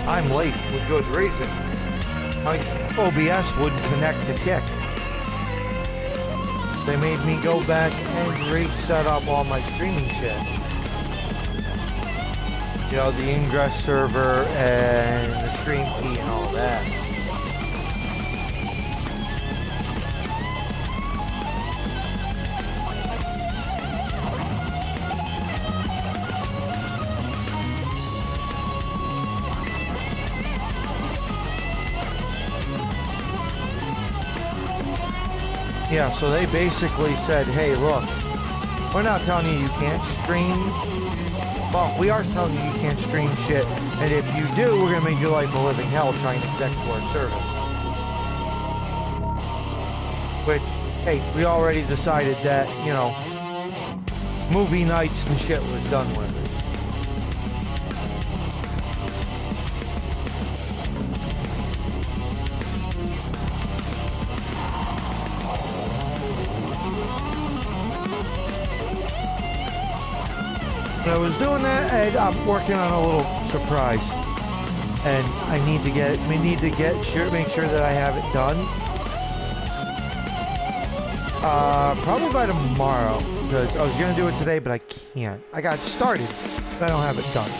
I'm late with good reason. My OBS wouldn't connect to Kick. They made me go back and reset up all my streaming shit. You know, the ingress server and the stream key and all that. Yeah, so they basically said, hey, look, we're not telling you you can't stream. Well, we are telling you you can't stream shit. And if you do, we're going to make your life a living hell trying to connect to our service. Which, hey, we already decided that, you know, movie nights and shit was done with. When I was doing that, and I'm working on a little surprise, and I need to make sure that I have it done. Probably by tomorrow, because I was gonna do it today, but I can't. I got started, but I don't have it done.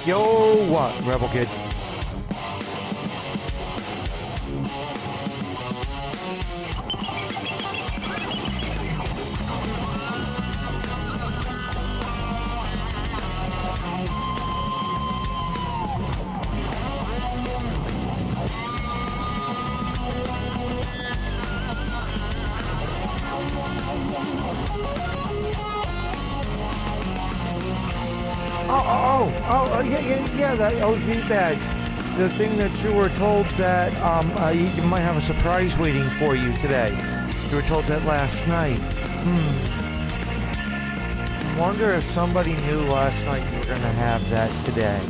Yo, what, Rebel Kid? Yeah, that OG badge. The thing that you were told that you might have a surprise waiting for you today. You were told that last night. Wonder if somebody knew last night you were going to have that today.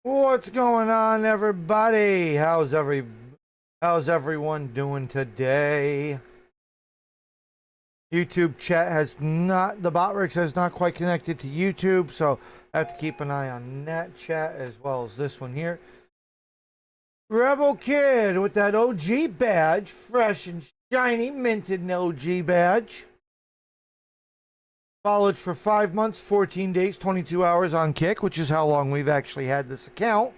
What's going on, everybody? How's everyone doing today? YouTube chat the Botrix has not quite connected to YouTube, so I have to keep an eye on that chat as well as this one here. Rebel Kid with that OG badge, fresh and shiny, minted OG badge. Followed for 5 months, 14 days, 22 hours on Kick, which is how long we've actually had this account.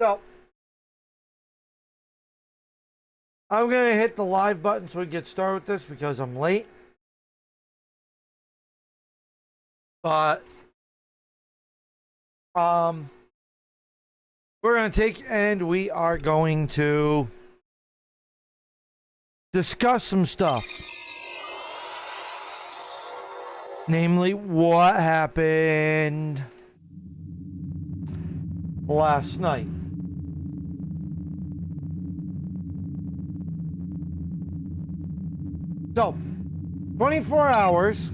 So, I'm going to hit the live button so we get started with this because I'm late. But, we're going to we are going to discuss some stuff. Namely, what happened last night. So, 24 hours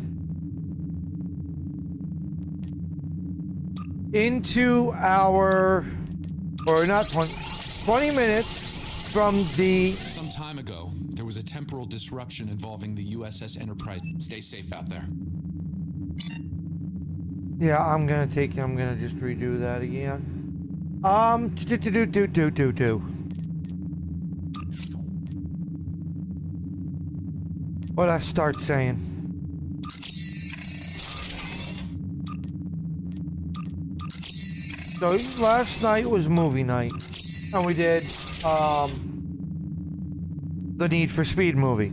into our... Or not 20 minutes from the... Some time ago, there was a temporal disruption involving the USS Enterprise. Stay safe out there. Yeah, I'm gonna just redo that again. What'd I start saying? So last night was movie night, and we did the Need for Speed movie.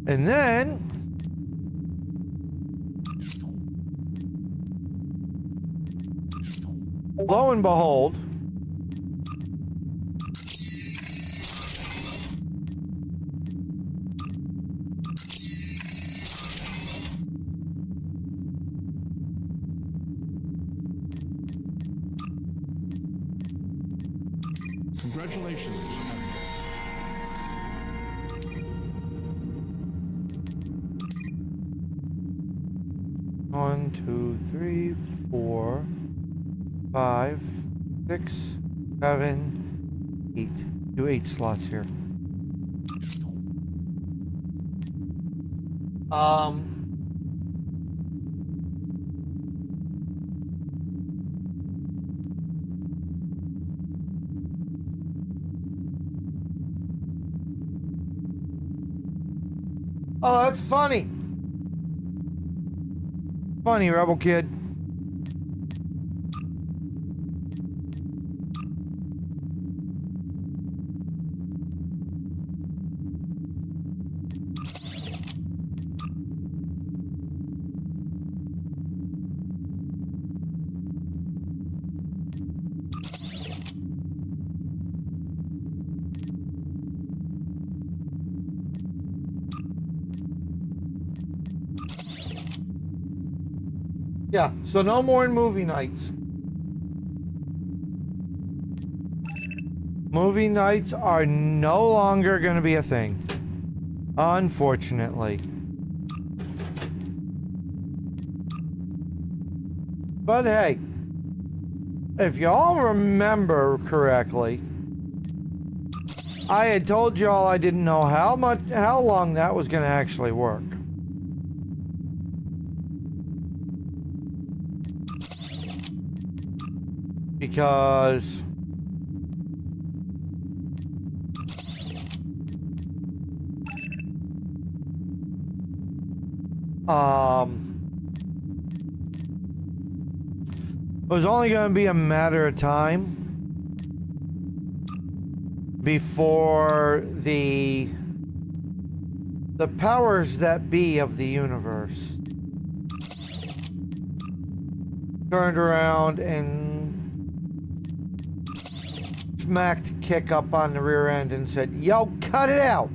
And then lo and behold, Congratulations. 1, 2, 3, 4, 5, 6, 7, 8. Do 8 slots here. Oh, that's funny. Funny, Rebel Kid. Yeah, so no more in movie nights. Movie nights are no longer going to be a thing. Unfortunately. But hey, if y'all remember correctly, I had told y'all I didn't know how long that was going to actually work. Because it was only going to be a matter of time before the powers that be of the universe turned around and smacked Kick up on the rear end and said, "Yo, cut it out.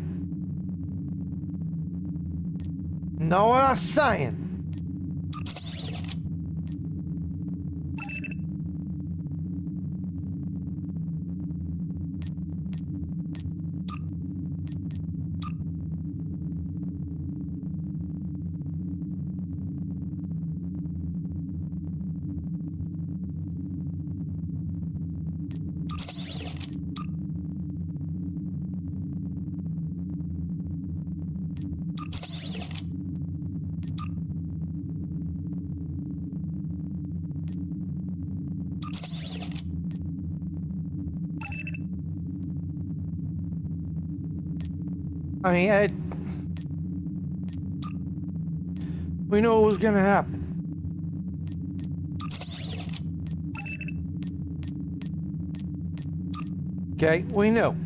Know what I'm saying?" I mean, we knew it was going to happen. Okay, we knew.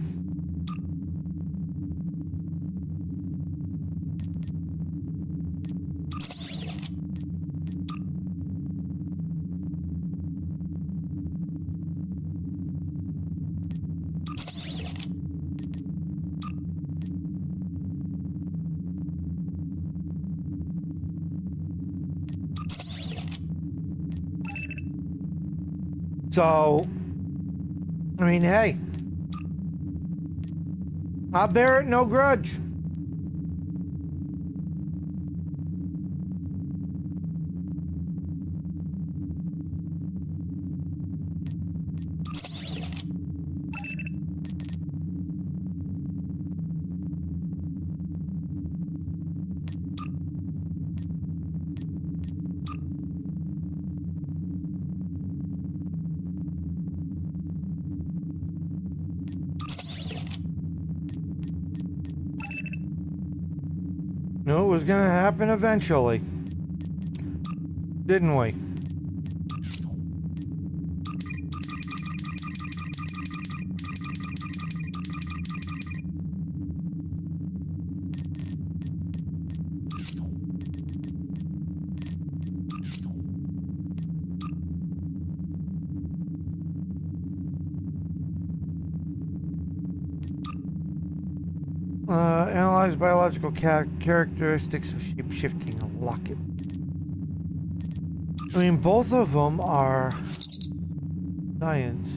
So, I mean, hey, I bear it no grudge. Knew it was gonna happen eventually. Didn't we? Analyze biological characteristics of shape-shifting. Lock it. I mean, both of them are science.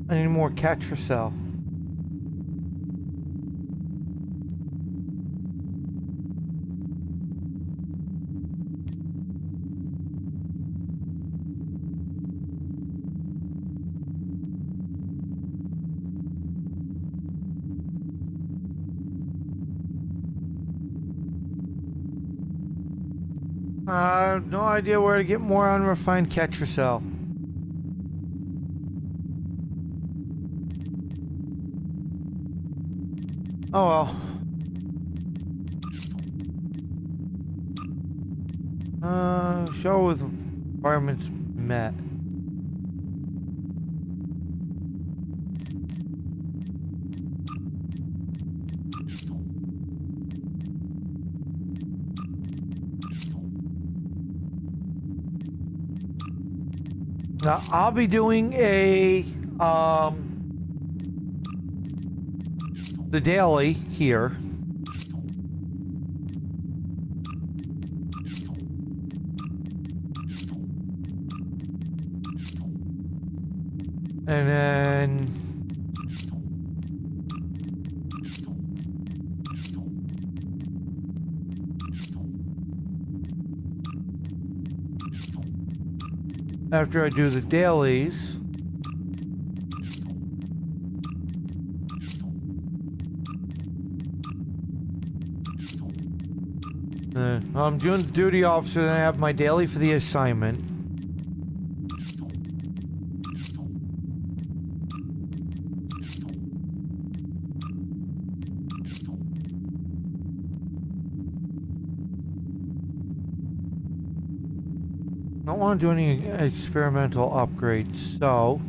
I need more Catracel. I have no idea where to get more unrefined Catracel. Oh well. Show with requirements met. Now I'll be doing the daily here. And then after I do the dailies, I'm doing the duty officer, then I have my daily for the assignment. I don't want to do any experimental upgrades, so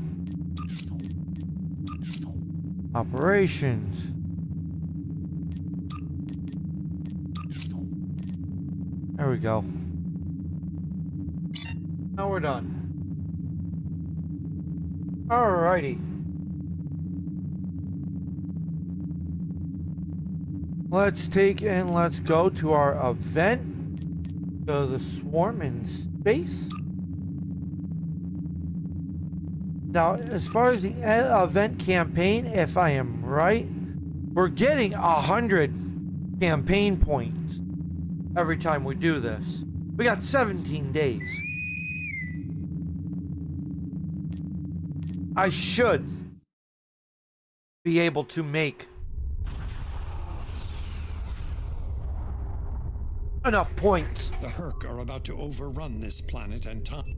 operations. There we go. Now we're done. Alrighty. Let's take and let's go to our event. Go to the swarm in space. Now, as far as the event campaign, if I am right, we're getting 100 campaign points every time we do this. We got 17 days. I should be able to make enough points. The Herc are about to overrun this planet and time.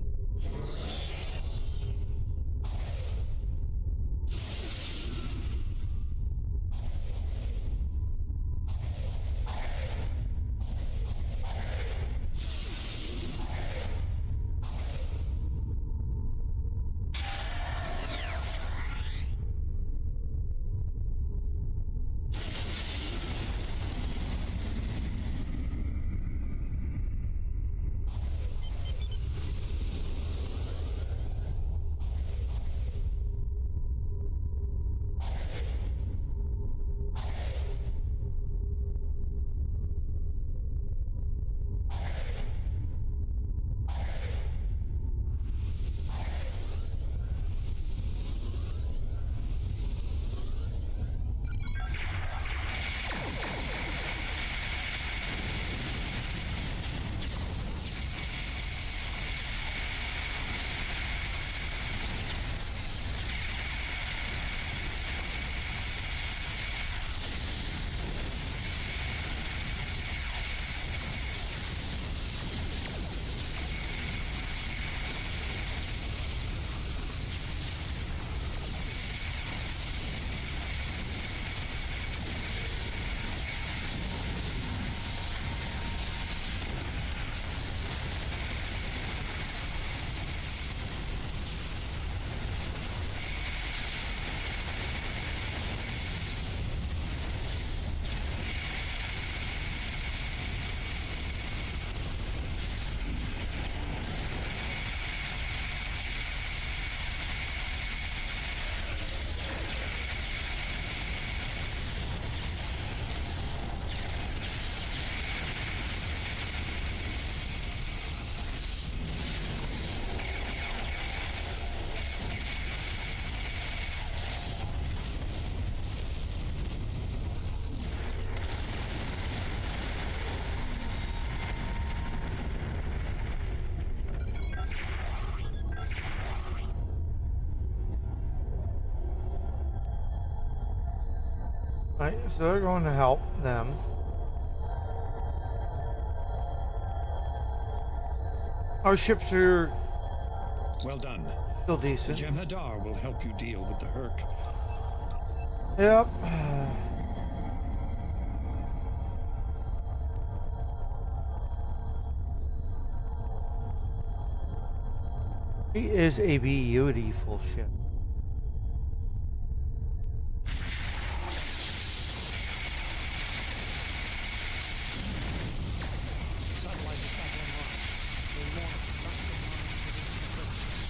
Right, so they're going to help them. Our ships are Well done. still The decent. Jem'Hadar will help you deal with the Herc. Yep. He is a beautiful ship. Satellite is back online. They launched tracking lines within the equipment.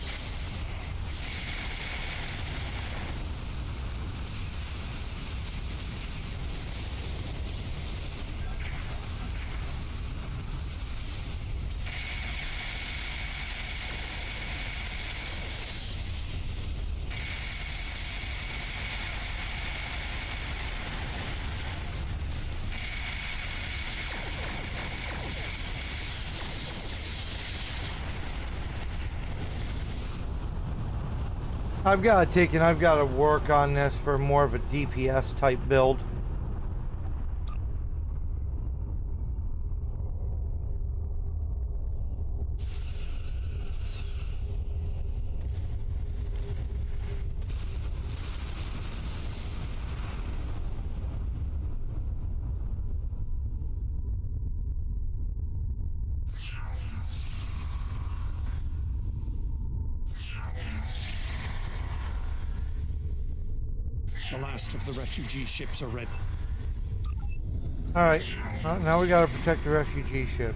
I've got to work on this for more of a DPS type build. The last of the refugee ships are ready. Alright, now we got to protect the refugee ships.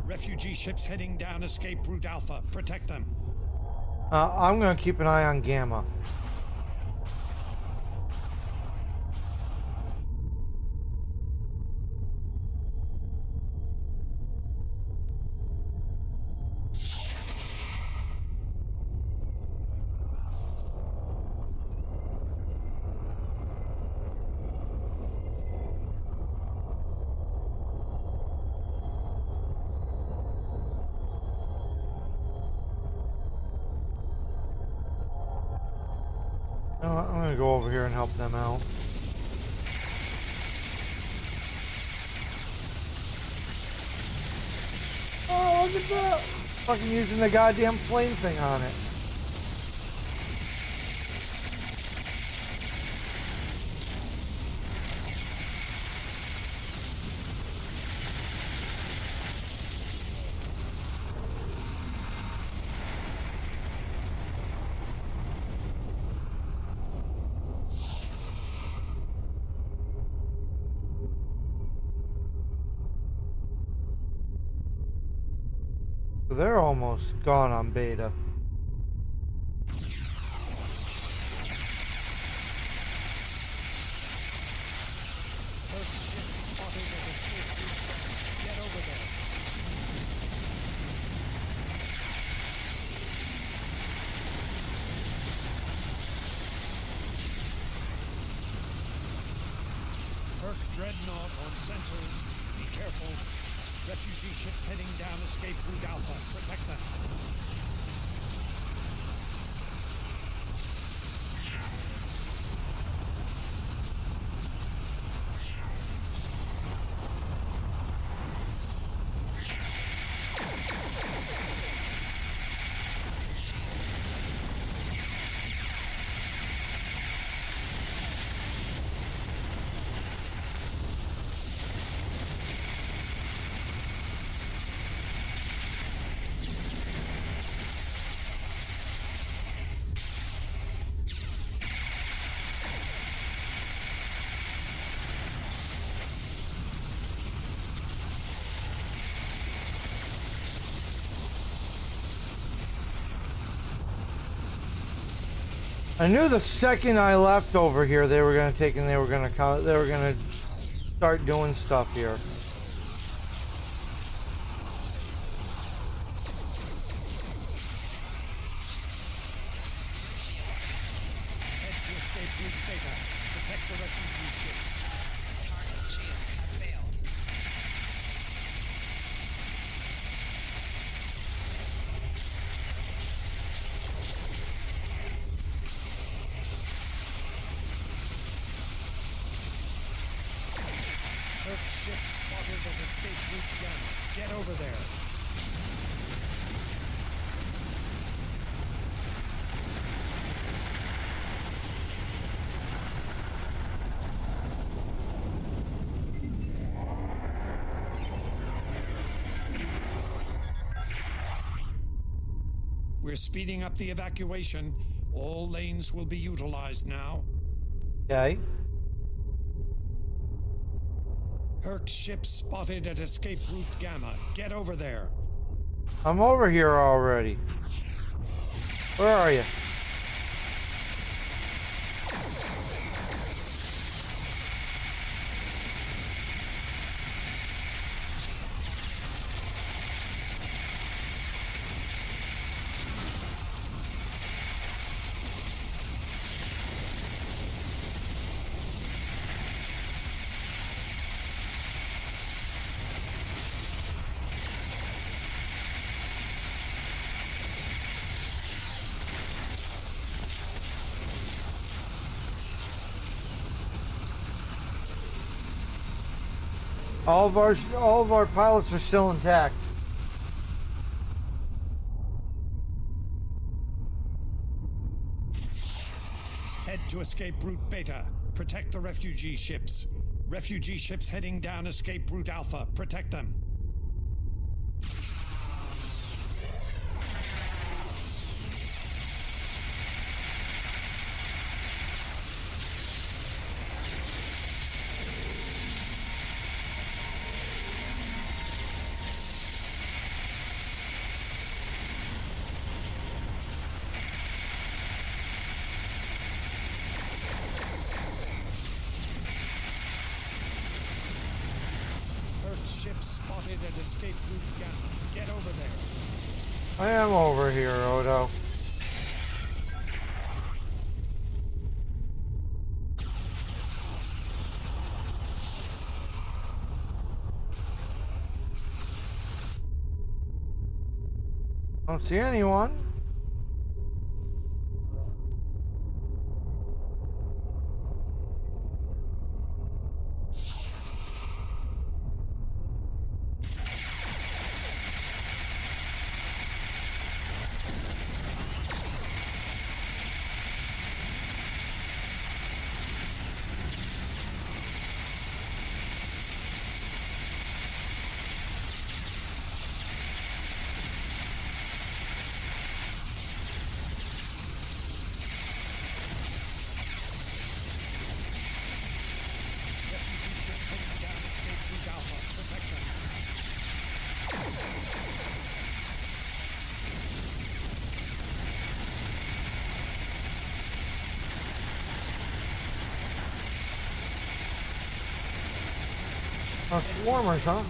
Refugee ships heading down escape route Alpha. Protect them. I'm going to keep an eye on Gamma. I'm going to go over here and help them out. Oh, look at that! Fucking using the goddamn flame thing on it. They're almost gone on beta. Herc ships spotted at escape route. Get over there. Herc dreadnought on sensors. Be careful. Refugee ships heading down escape route Alpha. Protect them. I knew the second I left over here, they were gonna take and they were gonna start doing stuff here. Get over there. We're speeding up the evacuation. All lanes will be utilized now. Okay. Herc's ship spotted at escape route Gamma. Get over there. I'm over here already. Where are you? All of our pilots are still intact. Head to escape route Beta. Protect the refugee ships. Refugee ships heading down escape route Alpha. Protect them. Ship spotted at escape route Gamma. Get over there. I am over here, Odo. Don't see anyone. Oh, swarmers, huh?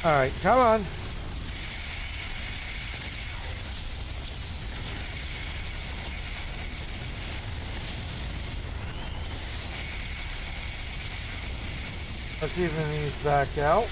All right, come on. Let's even these back out.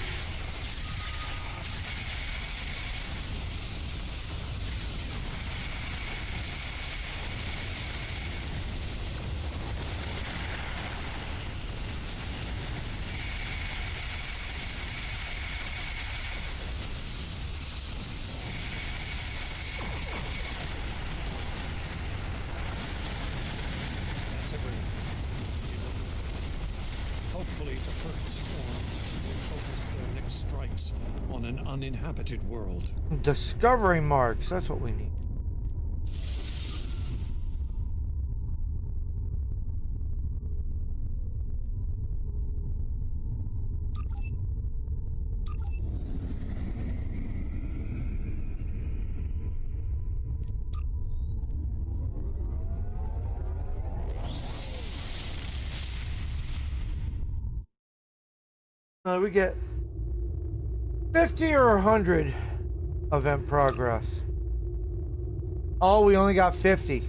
Hopefully the perfect storm will focus their next strikes on an uninhabited world. Discovery marks, that's what we need. We get 50 or 100 event progress. Oh, we only got 50.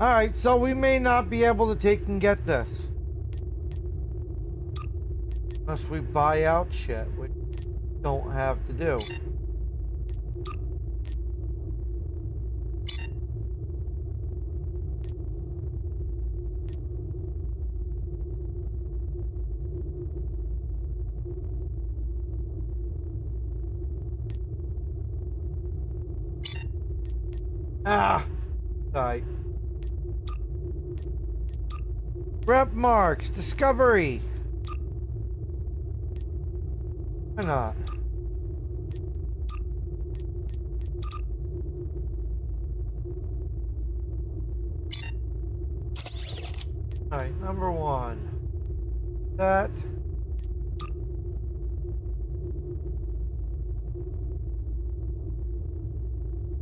Alright, so we may not be able to take and get this. Unless we buy out shit, which we don't have to do. Ah! Sorry. Rep marks, discovery. Why not? Alright, number one. That.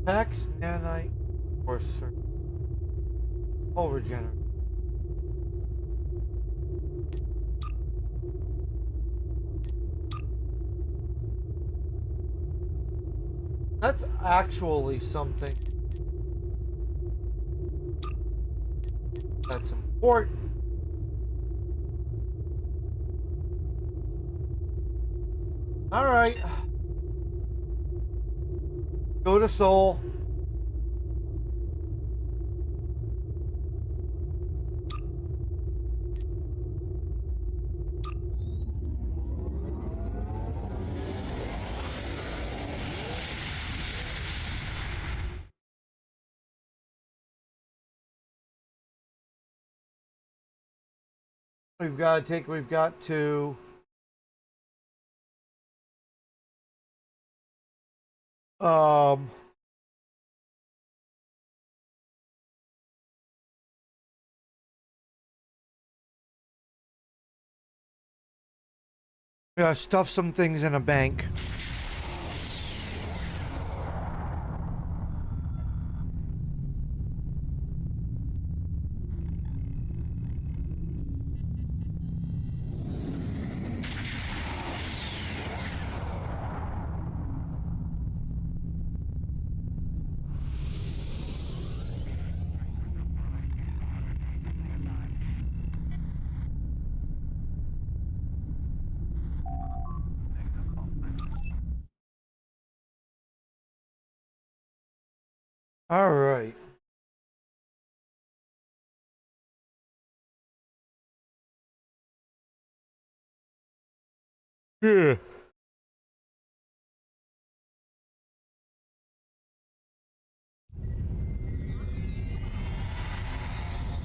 Hex, nanite, or circuit. Hull regenerate. That's actually something that's important. Alright. Go to Seoul. We've got to um yeah, stuff some things in a bank. All right. Yeah.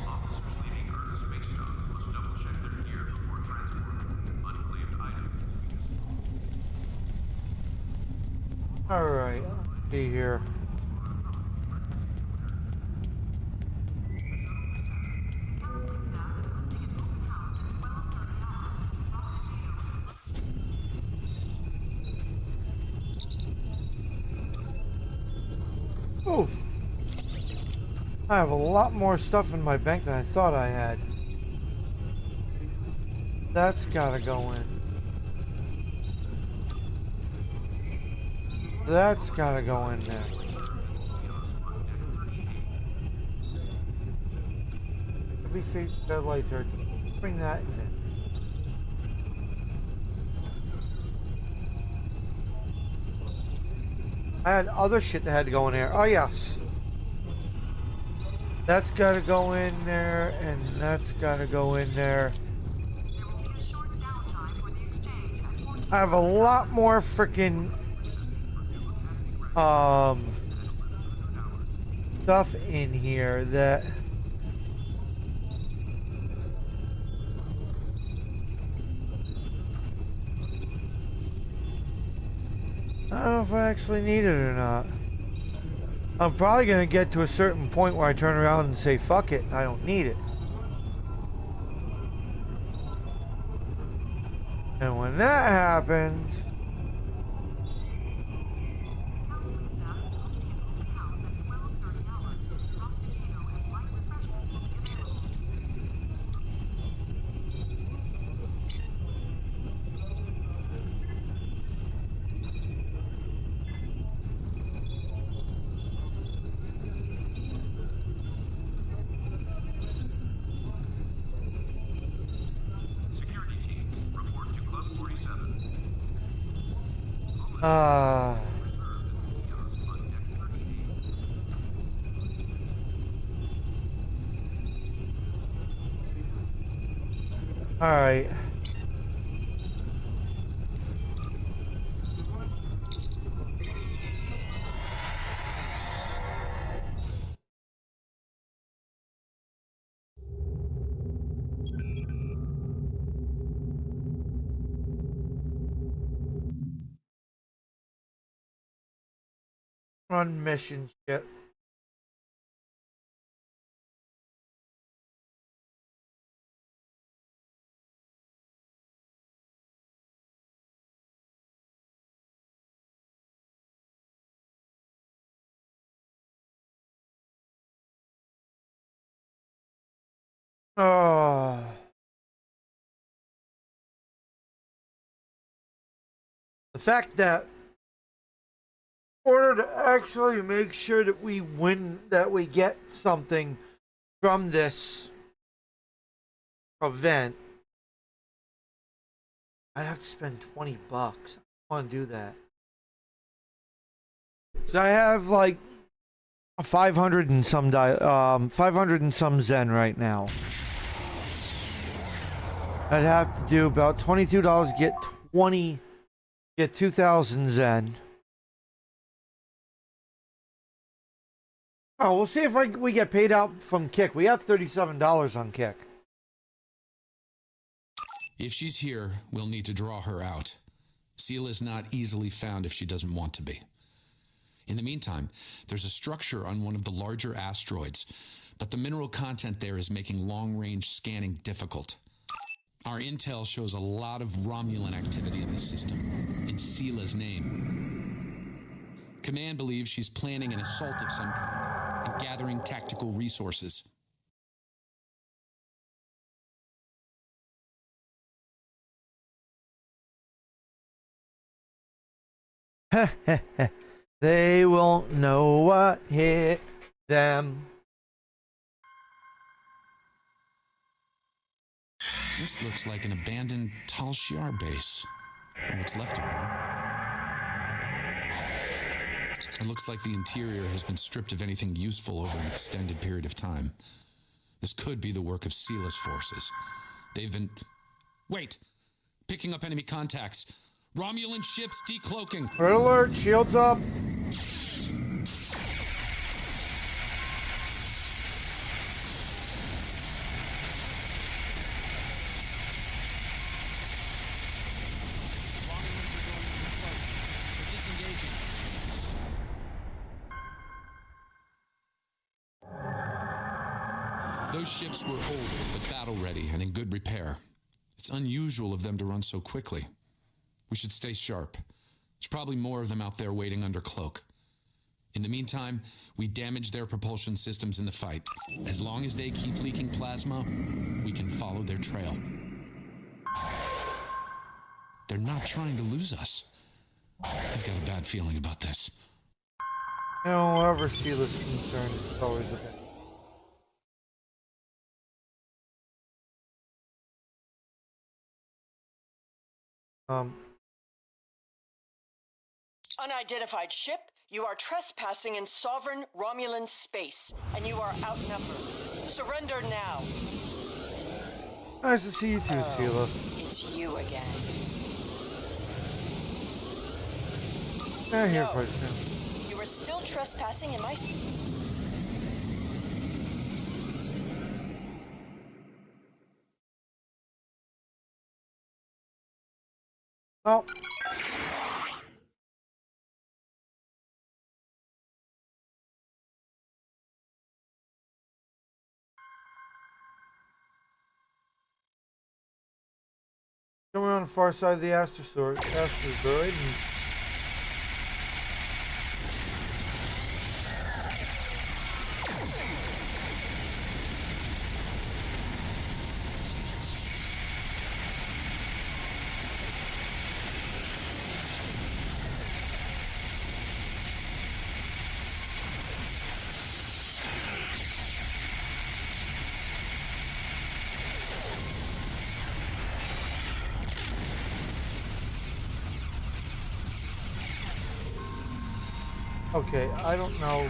Officers leaving Earth Space Dock must double-check their gear before transporting unclaimed items. All right. Let's see here. Oh, I have a lot more stuff in my bank than I thought I had. That's gotta go in. That's gotta go in there. Heavy face satellite turret. Bring that in there. I had other shit that had to go in there. Oh yes. That's gotta go in there, and that's gotta go in there. I have a lot more freaking stuff in here that I don't know if I actually need it or not. I'm probably gonna get to a certain point where I turn around and say fuck it, I don't need it. And when that happens, Uh, all right. On mission shit. Oh. The fact that in order to actually make sure that we win, that we get something from this event, I'd have to spend $20. I want to do that. So I have like 500 and some 500 and some Zen right now. I'd have to do about $22 get 2,000 Zen. Oh, we'll see if we get paid out from Kick. We have $37 on Kick. If she's here, we'll need to draw her out. Seela's not easily found if she doesn't want to be. In the meantime, there's a structure on one of the larger asteroids, but the mineral content there is making long-range scanning difficult. Our intel shows a lot of Romulan activity in the system, in Seela's name. Command believes she's planning an assault of some kind and gathering tactical resources. They won't know what hit them. This looks like an abandoned Tal Shiar base, or what's left of one. It looks like the interior has been stripped of anything useful over an extended period of time. This could be the work of Seela's forces. They've been... Wait! Picking up enemy contacts. Romulan ships decloaking. Red alert, shields up. Those ships were older, but battle-ready and in good repair. It's unusual of them to run so quickly. We should stay sharp. There's probably more of them out there waiting under cloak. In the meantime, we damage their propulsion systems in the fight. As long as they keep leaking plasma, we can follow their trail. They're not trying to lose us. I've got a bad feeling about this. You know, wherever Seela's concerned, it's always a bit. Unidentified ship, you are trespassing in sovereign Romulan space, and you are outnumbered. Surrender now. Nice to see you too, Seela. It's you again. Here No. for it soon. You are still trespassing in my... Well, coming on the far side of the asteroid and Okay, I don't know.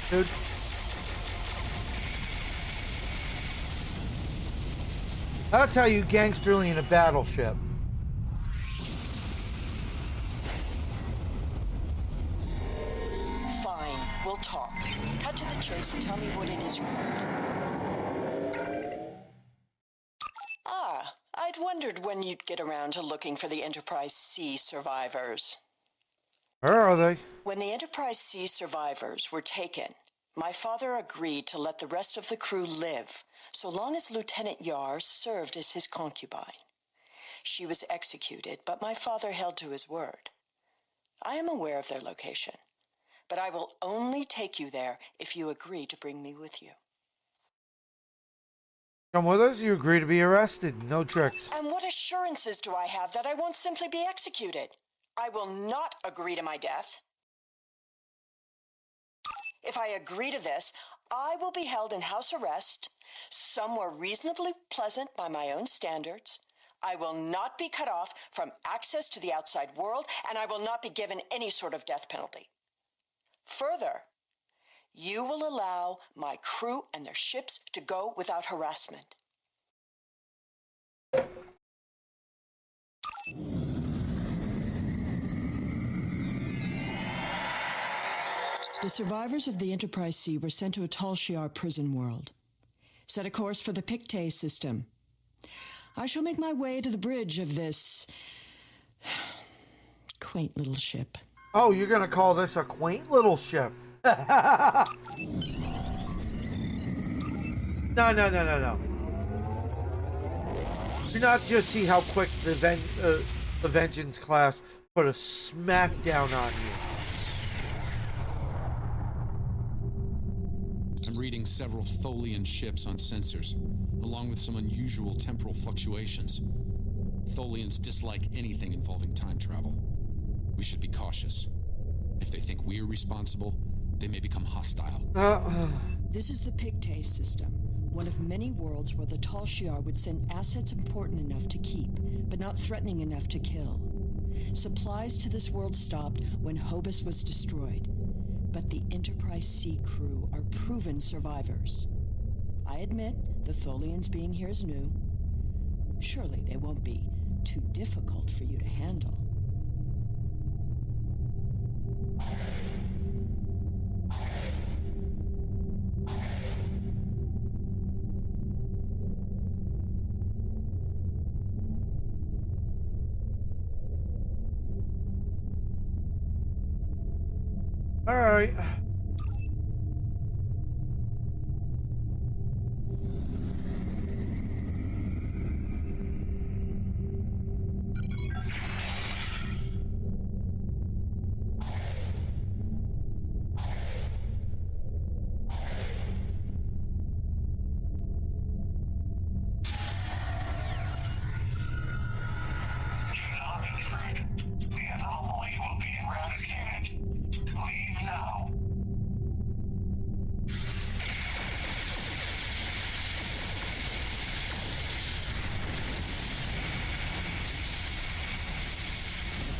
Dude. That's how you gangsterly in a battleship. Fine, we'll talk. Cut to the chase and tell me what it is you want. Ah, I'd wondered when you'd get around to looking for the Enterprise C survivors. Where are they? When the Enterprise C survivors were taken, my father agreed to let the rest of the crew live, so long as Lieutenant Yar served as his concubine. She was executed, but my father held to his word. I am aware of their location, but I will only take you there if you agree to bring me with you. Come with us, you agree to be arrested. No tricks. And what assurances do I have that I won't simply be executed? I will not agree to my death. If I agree to this, I will be held in house arrest, somewhere reasonably pleasant by my own standards. I will not be cut off from access to the outside world, and I will not be given any sort of death penalty. Further, you will allow my crew and their ships to go without harassment. The survivors of the Enterprise C were sent to a Tal Shiar prison world. Set a course for the Pictet system. I shall make my way to the bridge of this quaint little ship. Oh, you're gonna call this a quaint little ship? No. Do not just see how quick the Vengeance class put a smackdown on you. I'm reading several Tholian ships on sensors, along with some unusual temporal fluctuations. Tholians dislike anything involving time travel. We should be cautious. If they think we're responsible, they may become hostile. This is the Pictet system, one of many worlds where the Tal Shiar would send assets important enough to keep, but not threatening enough to kill. Supplies to this world stopped when Hobus was destroyed, but the Enterprise C crew are proven survivors. I admit the Tholians being here is new. Surely they won't be too difficult for you to handle. All right.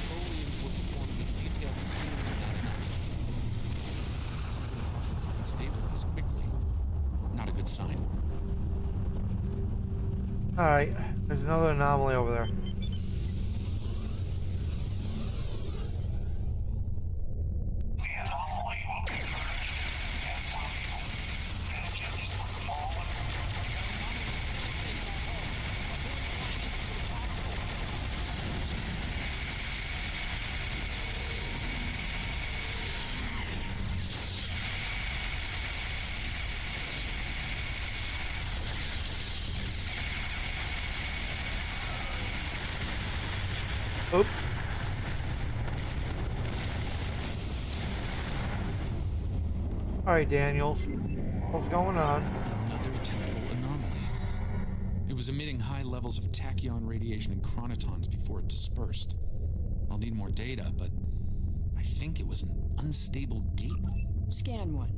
Tholians were performing a detailed scan of that energy. Something caused it to destabilize quickly. Not a good sign. All right. There's another anomaly over there. Oops. All right, Daniels. What's going on? Another temporal anomaly. It was emitting high levels of tachyon radiation and chronotons before it dispersed. I'll need more data, but I think it was an unstable gate. Scan one.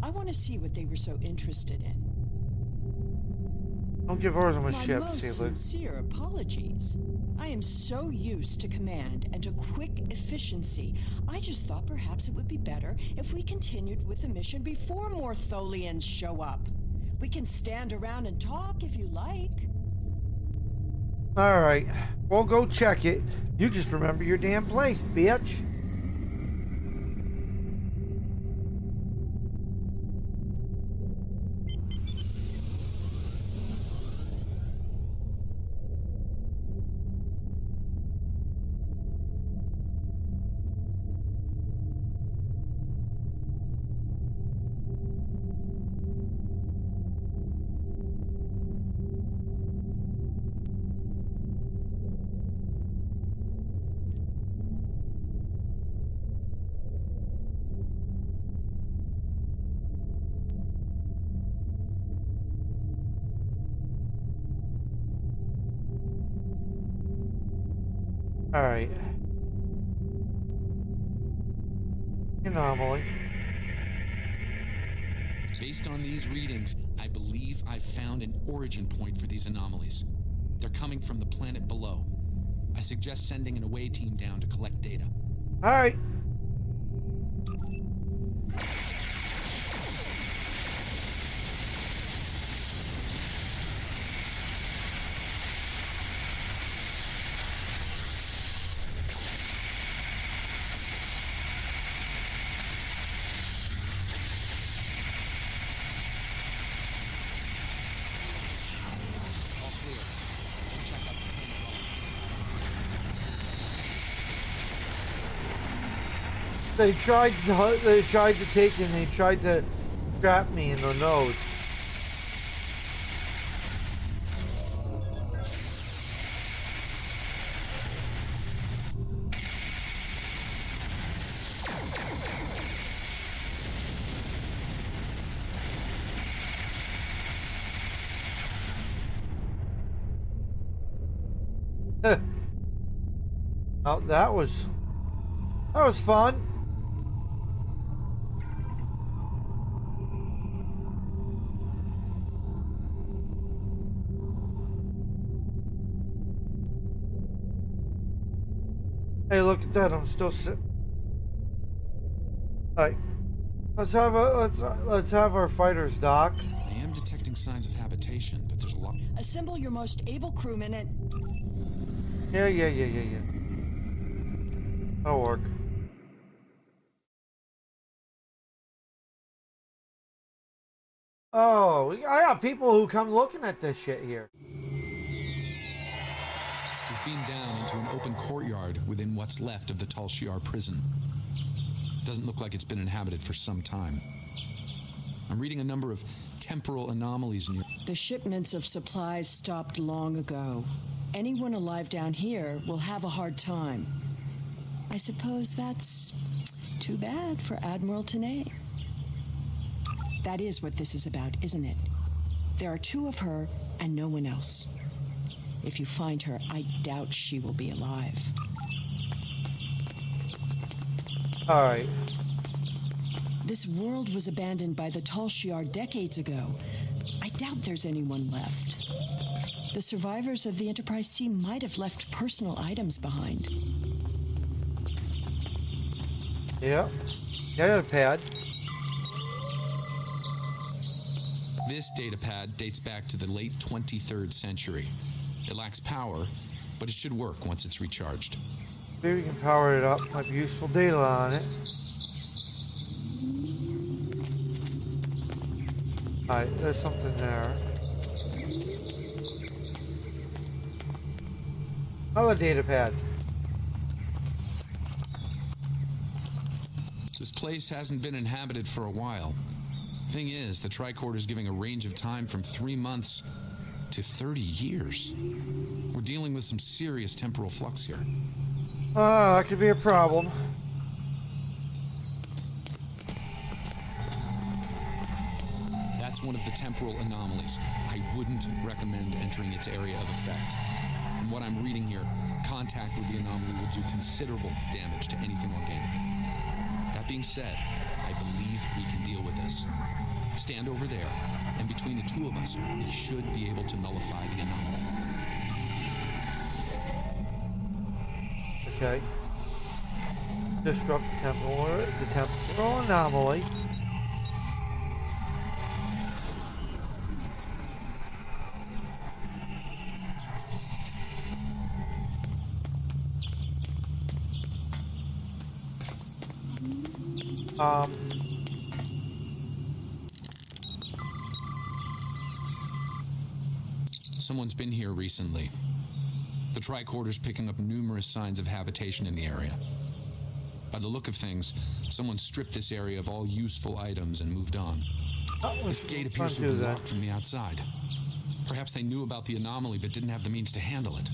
I want to see what they were so interested in. Don't give orders on my My ship, most Sealer. sincere apologies. I am so used to command and to quick efficiency. I just thought perhaps it would be better if we continued with the mission before more Tholians show up. We can stand around and talk if you like. Alright. We'll go check it. You just remember your damn place, bitch. Alright. Anomaly. Based on these readings, I believe I've found an origin point for these anomalies. They're coming from the planet below. I suggest sending an away team down to collect data. Alright. All clear. Should check out the planet well. They tried to take and they tried to trap me in the nose. Oh, that was fun. Hey, look at that! I'm still sitting. All right, let's have our fighters dock. I am detecting signs of habitation, but there's a lot. Assemble your most able crewmen and... Yeah. That'll work. Oh, I got people who come looking at this shit here. We've beamed down into an open courtyard within what's left of the Tal Shiar prison. Doesn't look like it's been inhabited for some time. I'm reading a number of temporal anomalies in your... The shipments of supplies stopped long ago. Anyone alive down here will have a hard time. I suppose that's too bad for Admiral Tanay. That is what this is about, isn't it? There are two of her and no one else. If you find her, I doubt she will be alive. All right. This world was abandoned by the Tal Shiar decades ago. I doubt there's anyone left. The survivors of the Enterprise C might have left personal items behind. Yeah. Data pad. This data pad dates back to the late 23rd century. It lacks power, but it should work once it's recharged. Maybe we can power it up. Might be useful data on it. Alright, there's something there. Another data pad. This place hasn't been inhabited for a while. Thing is, the tricorder is giving a range of time from 3 months to 30 years. We're dealing with some serious temporal flux here. That could be a problem. That's one of the temporal anomalies. I wouldn't recommend entering its area of effect. From what I'm reading here, contact with the anomaly will do considerable damage to anything organic. That being said, I believe we can deal with this. Stand over there, and between the two of us, we should be able to nullify the anomaly. Okay. Disrupt the temporal anomaly. Someone's been here recently. The tricorder's picking up numerous signs of habitation in the area. By the look of things, someone stripped this area of all useful items and moved on. This gate appears to have been locked from the outside. Perhaps they knew about the anomaly but didn't have the means to handle it.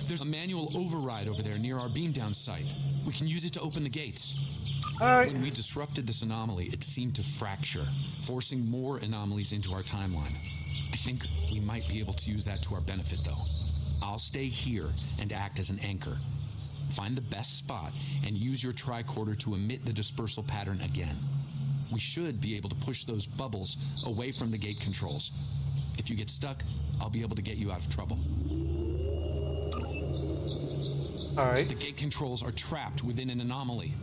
There's a manual override over there near our beam down site. We can use it to open the gates. All right. When we disrupted this anomaly, it seemed to fracture, forcing more anomalies into our timeline. I think we might be able to use that to our benefit, though. I'll stay here and act as an anchor. Find the best spot and use your tricorder to emit the dispersal pattern again. We should be able to push those bubbles away from the gate controls. If you get stuck, I'll be able to get you out of trouble. All right. The gate controls are trapped within an anomaly.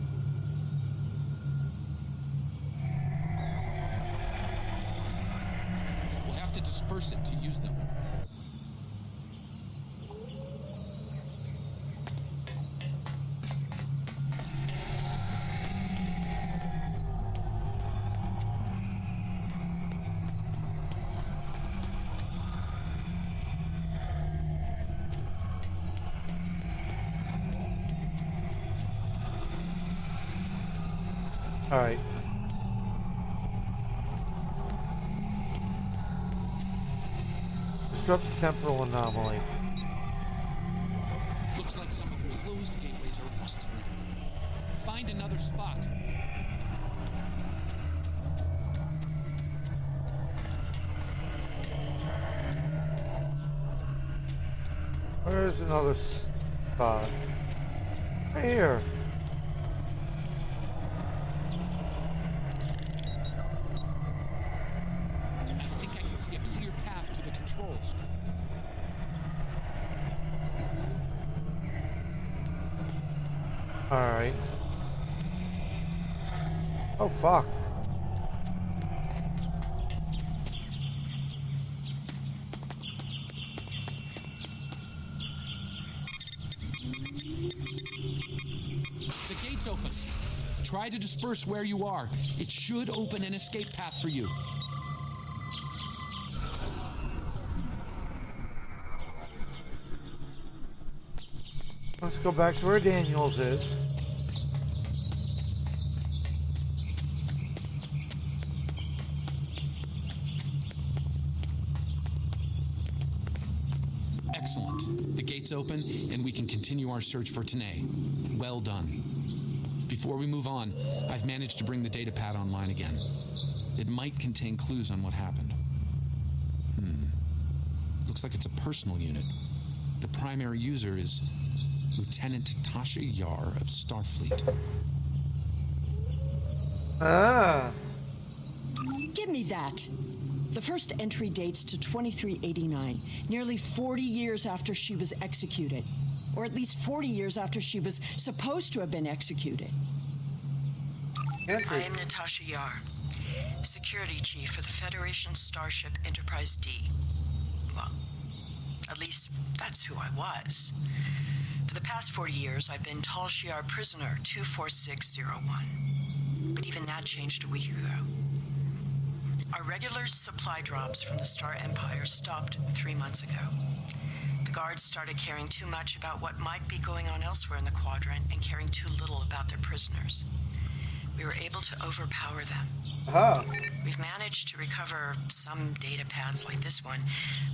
We'll have to disperse it to use them. All right. Disrupt the temporal anomaly. Looks like some of the closed gateways are rusted now. Find another spot. Where's another spot? Right here. I think I can see a clear path to the controls. All right. Oh, fuck. The gate's open. Try to disperse where you are. It should open an escape path for you. Let's go back to where Daniels is. Excellent. The gate's open, and we can continue our search for Tanae. Well done. Before we move on, I've managed to bring the datapad online again. It might contain clues on what happened. Looks like it's a personal unit. The primary user is Lieutenant Tasha Yar of Starfleet. Ah. Give me that. The first entry dates to 2389, nearly 40 years after she was executed. Or at least 40 years after she was supposed to have been executed. Entry. I am Natasha Yar, Security Chief for the Federation Starship Enterprise D. Well, at least that's who I was. For the past 40 years, I've been Tal Shiar Prisoner 24601. But even that changed a week ago. Our regular supply drops from the Star Empire stopped 3 months ago. The guards started caring too much about what might be going on elsewhere in the quadrant and caring too little about their prisoners. We were able to overpower them. Aha. We've managed to recover some data pads like this one,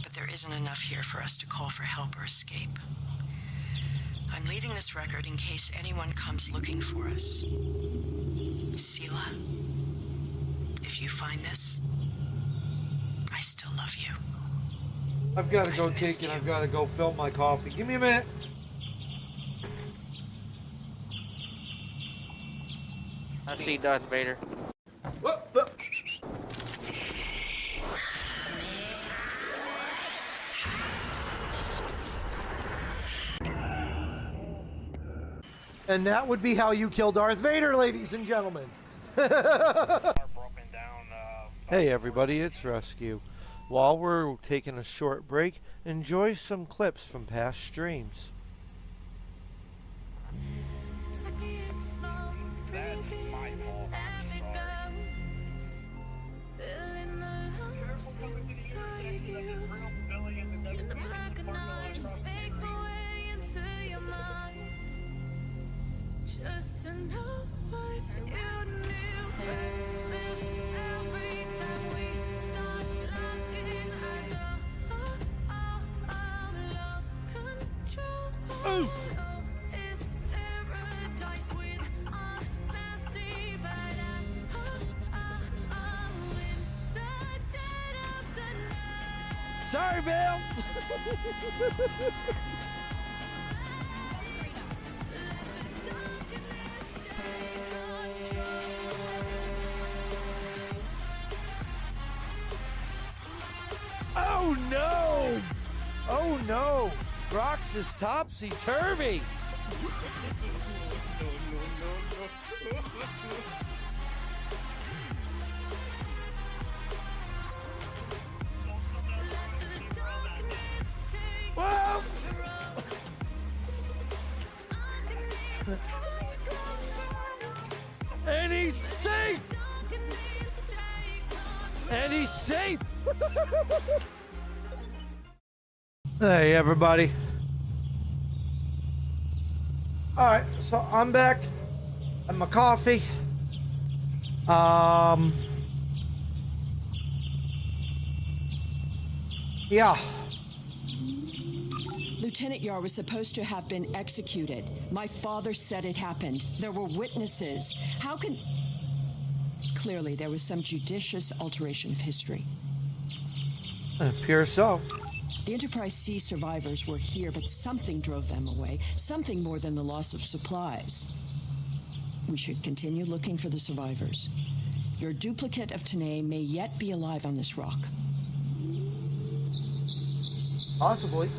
but there isn't enough here for us to call for help or escape. I'm leaving this record in case anyone comes looking for us. Sela, if you find this, I still love you. I've got to go I've take missed it. you. I've got to go fill my coffee. Give me a minute. I see Darth Vader. Whoa. And that would be how you kill Darth Vader, ladies and gentlemen. Hey everybody, it's Rescue. While we're taking a short break, enjoy some clips from past streams. Just to know what you knew. Smash every time we start locking eyes. Lost control. Oh, it's paradise with honesty, but in the dead of the night. Sorry, Bill! Oh no! Oh no! Rox is topsy-turvy! Whoa! And he's safe! And he's safe! Hey everybody. Alright, so I'm back. Had my coffee. Yeah. Lieutenant Yar was supposed to have been executed. My father said it happened. There were witnesses. How can... Clearly, there was some judicious alteration of history. It appears so. The Enterprise C survivors were here, but something drove them away. Something more than the loss of supplies. We should continue looking for the survivors. Your duplicate of Tanae may yet be alive on this rock. Possibly.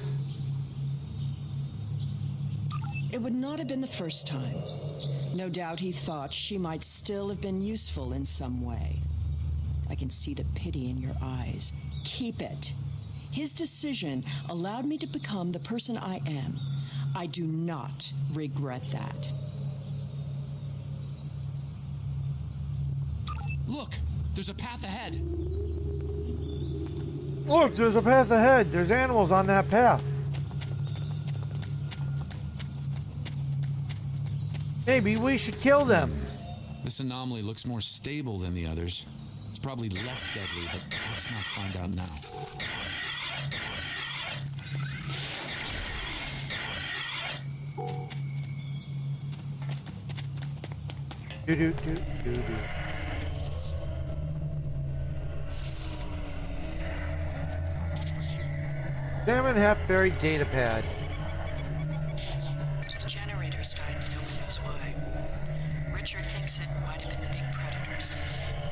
It would not have been the first time. No doubt he thought she might still have been useful in some way. I can see the pity in your eyes. Keep it. His decision allowed me to become the person I am. I do not regret that. Look, there's a path ahead. Look, there's a path ahead. There's animals on that path. Maybe we should kill them. This anomaly looks more stable than the others. It's probably less deadly, but let's not find out now. Do. Examine half-buried data pad. The generators died, no one knows why. Richard thinks it might have been the big predators.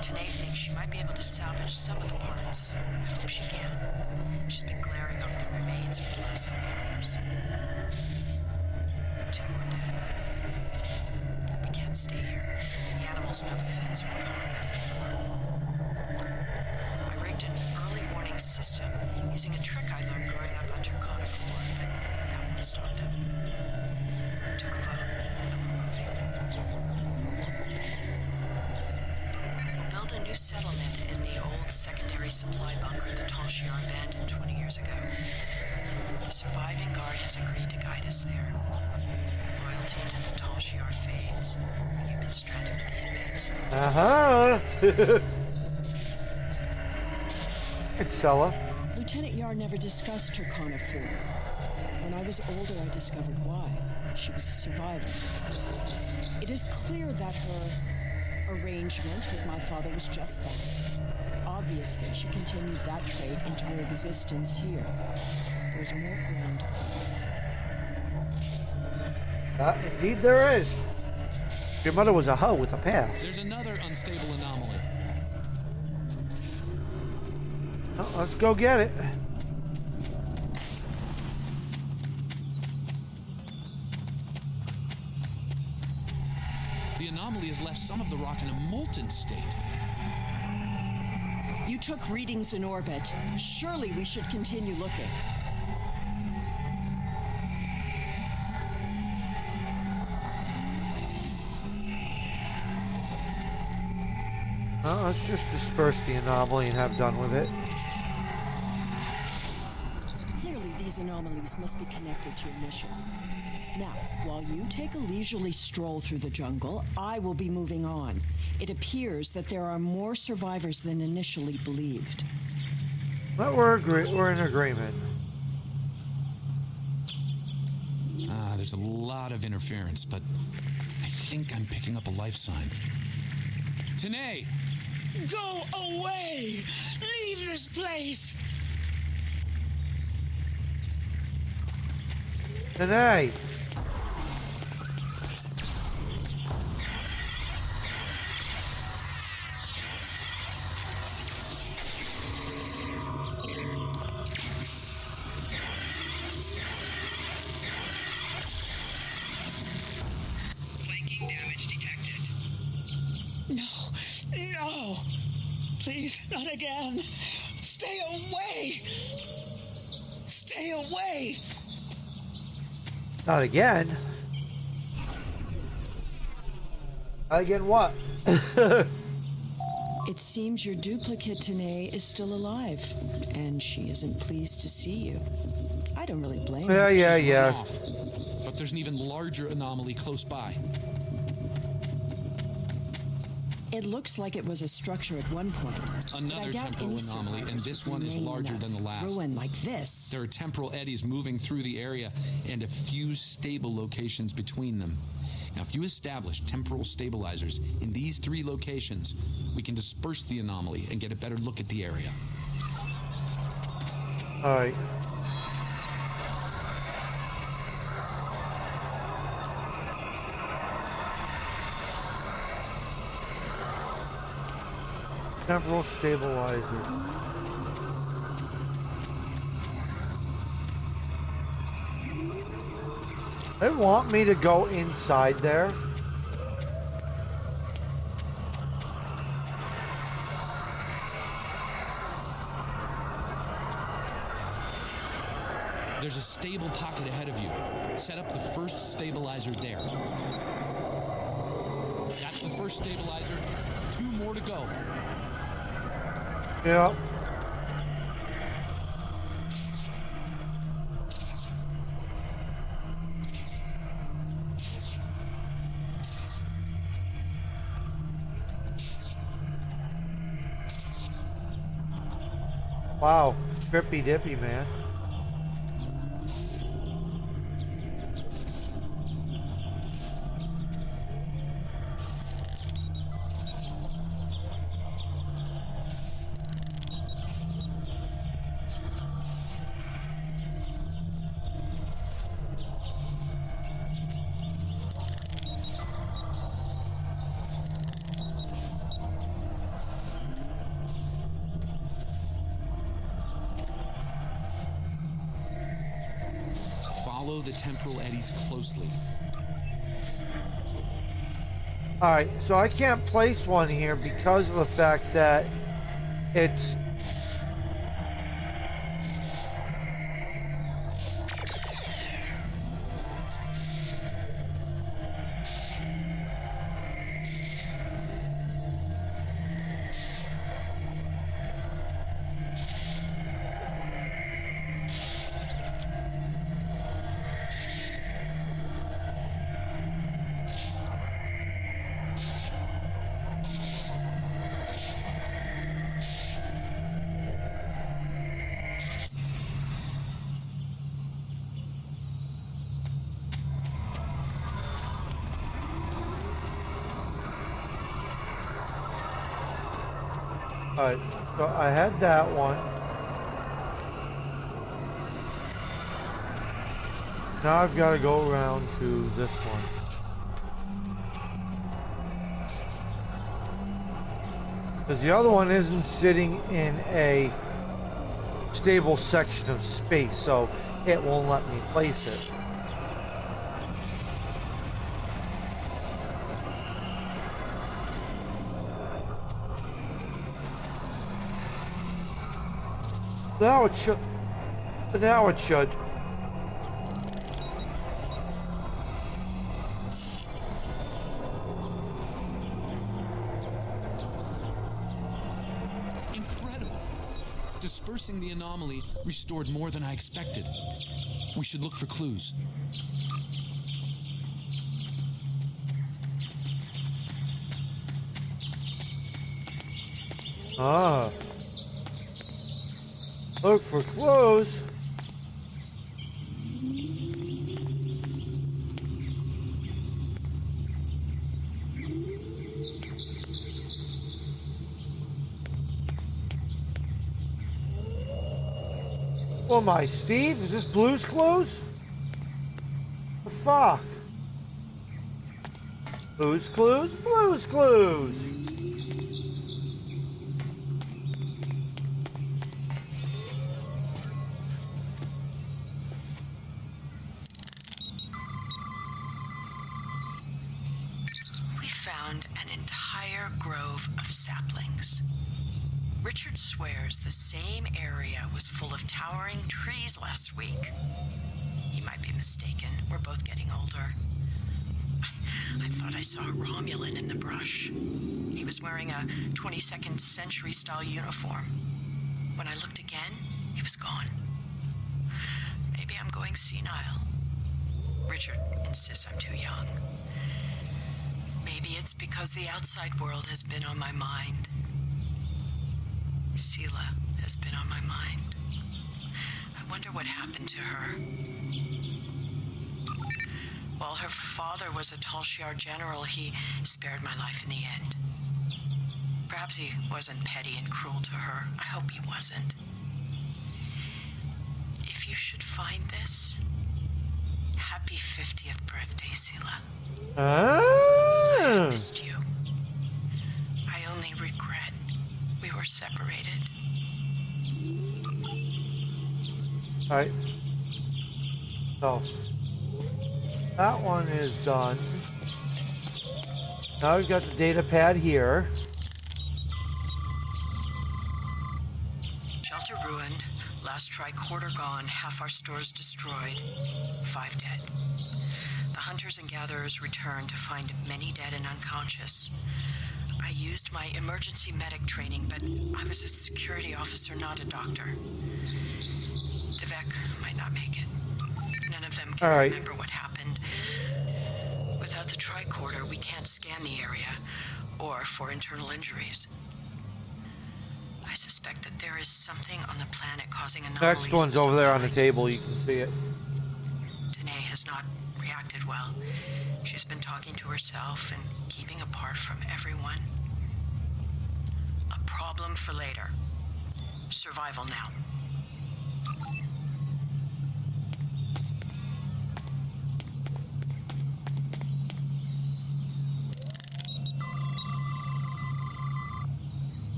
Tanae thinks she might be able to salvage some of the parts. I hope she can. She's been glaring over the remains for the last 3 hours. 2 more dead. We can't stay here. The animals know the fence won't harm them anymore. I rigged an early warning system using a trick I learned growing up on Turkana 4, but that won't stop them. We took a vote, and we're moving. We'll build a new settlement in the old secondary supply bunker the Tal Shiar abandoned 20 years ago. The surviving guard has agreed to guide us there. Loyalty to the Tal Shiar fades when you've been stranded with the inmates. It's Sella. Lieutenant Yar never discussed Turkana 4. When I was older, I discovered why. She was a survivor. It is clear that her arrangement with my father was just that. Obviously, she continued that trait into her existence here. There's more ground to cover. Indeed there is. Your mother was a hoe with a past. There's another unstable anomaly. Oh, let's go get it. The anomaly has left some of the rock in a molten state. You took readings in orbit. Surely we should continue looking. Let's just disperse the anomaly and have done with it. Clearly, these anomalies must be connected to your mission. Now, while you take a leisurely stroll through the jungle, I will be moving on. It appears that there are more survivors than initially believed. But we're in agreement. There's a lot of interference, but I think I'm picking up a life sign. Tanae! Go away! Leave this place! Tanae! Flanking damage detected. No! Please, not again! Stay away! Stay away! Not again. Again what? It seems your duplicate, Tanae, is still alive, and she isn't pleased to see you. I don't really blame her. She's run Yeah. off. But there's an even larger anomaly close by. It looks like it was a structure at one point. but I Another doubt temporal any anomaly, and survivors this would one is remain in larger a than the last. ruin like this. There are temporal eddies moving through the area and a few stable locations between them. Now, if you establish temporal stabilizers in these 3 locations, we can disperse the anomaly and get a better look at the area. Alright. Temporal stabilizer. They want me to go inside there. There's a stable pocket ahead of you. Set up the first stabilizer there. That's the first stabilizer. 2 more to go. Yep. Wow, trippy dippy, man. Follow the temporal eddies closely. Alright, so I can't place one here because of the fact that it's... Alright, so I had that one. Now I've got to go around to this one. Because the other one isn't sitting in a stable section of space, so it won't let me place it. Now it should. Now it should. Incredible. Dispersing the anomaly restored more than I expected. We should look for clues. Ah. Look for clues. Well, my Steve, is this Blue's Clues? The fuck? Blue's Clues? Blue's Clues! We found an entire grove of saplings. Richard swears the same area was full of towering trees last week. He might be mistaken. We're both getting older. I thought I saw a Romulan in the brush. He was wearing a 22nd century style uniform. When I looked again, he was gone. Maybe I'm going senile. Richard insists I'm too young. Maybe it's because the outside world has been on my mind. Sela has been on my mind. I wonder what happened to her. While her father was a Tal Shiar general, he spared my life in the end. Perhaps he wasn't petty and cruel to her. I hope he wasn't. If you should find this, happy 50th birthday, Sela. I missed you. I only regret we were separated. Alright. So, that one is done. Now we've got the data pad here. Shelter ruined, last tricorder gone, half our stores destroyed, 5 dead. The hunters and gatherers returned to find many dead and unconscious. I used my emergency medic training, but I was a security officer, not a doctor. Devek might not make it. None of them can remember what happened. Without the tricorder, we can't scan the area or for internal injuries. I suspect that there is something on the planet causing anomalies. Next one's over there on the table. You can see it. Danae has not reacted well. She's been talking to herself and keeping apart from everyone. A problem for later. Survival now.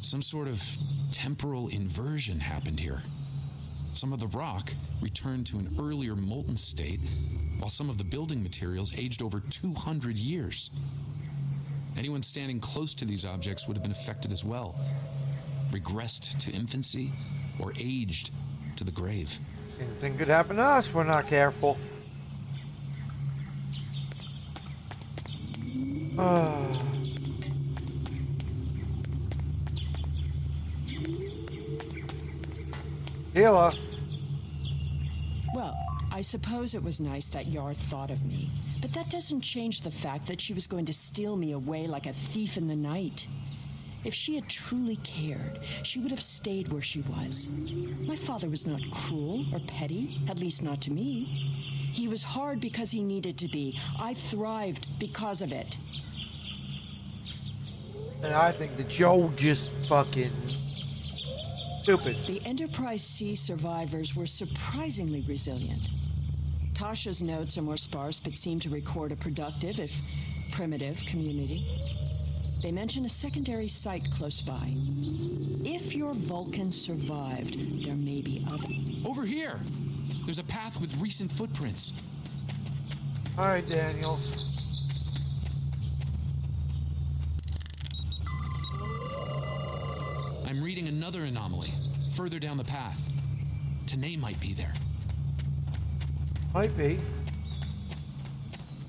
Some sort of temporal inversion happened here. Some of the rock returned to an earlier molten state, while some of the building materials aged over 200 years. Anyone standing close to these objects would have been affected as well, regressed to infancy, or aged to the grave. Same thing could happen to us. We're not careful. Hila. Well, I suppose it was nice that Yar thought of me, but that doesn't change the fact that she was going to steal me away like a thief in the night. If she had truly cared, she would have stayed where she was. My father was not cruel or petty, at least not to me. He was hard because he needed to be. I thrived because of it. And I think that Joe just fucking stupid. The Enterprise C survivors were surprisingly resilient. Tasha's notes are more sparse but seem to record a productive, if primitive, community. They mention a secondary site close by. If your Vulcan survived, there may be other. Over here! There's a path with recent footprints. All right, Daniels. I'm reading another anomaly. further down the path. Tanae might be there. Might be.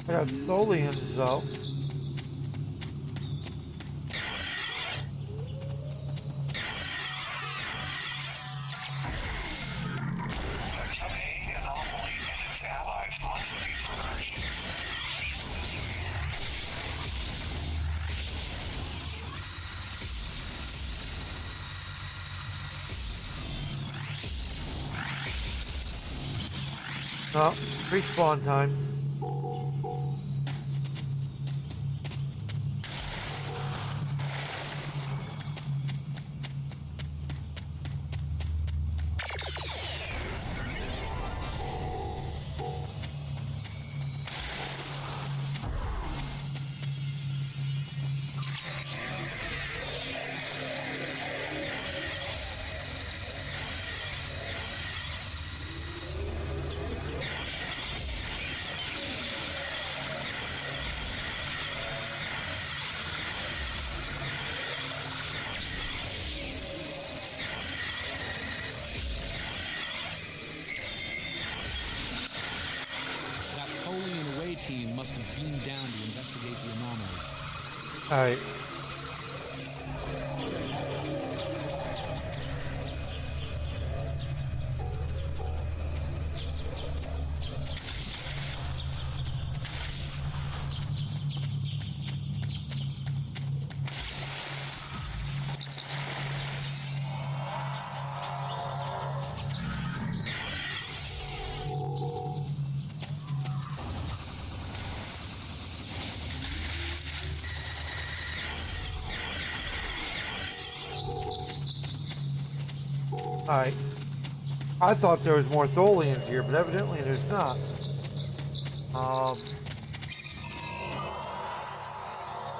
I got Tholians though. Oh, respawn time. That Polian away team must have beamed down to investigate the anomaly. Alright. Alright. I thought there was more Tholians here, but evidently there's not.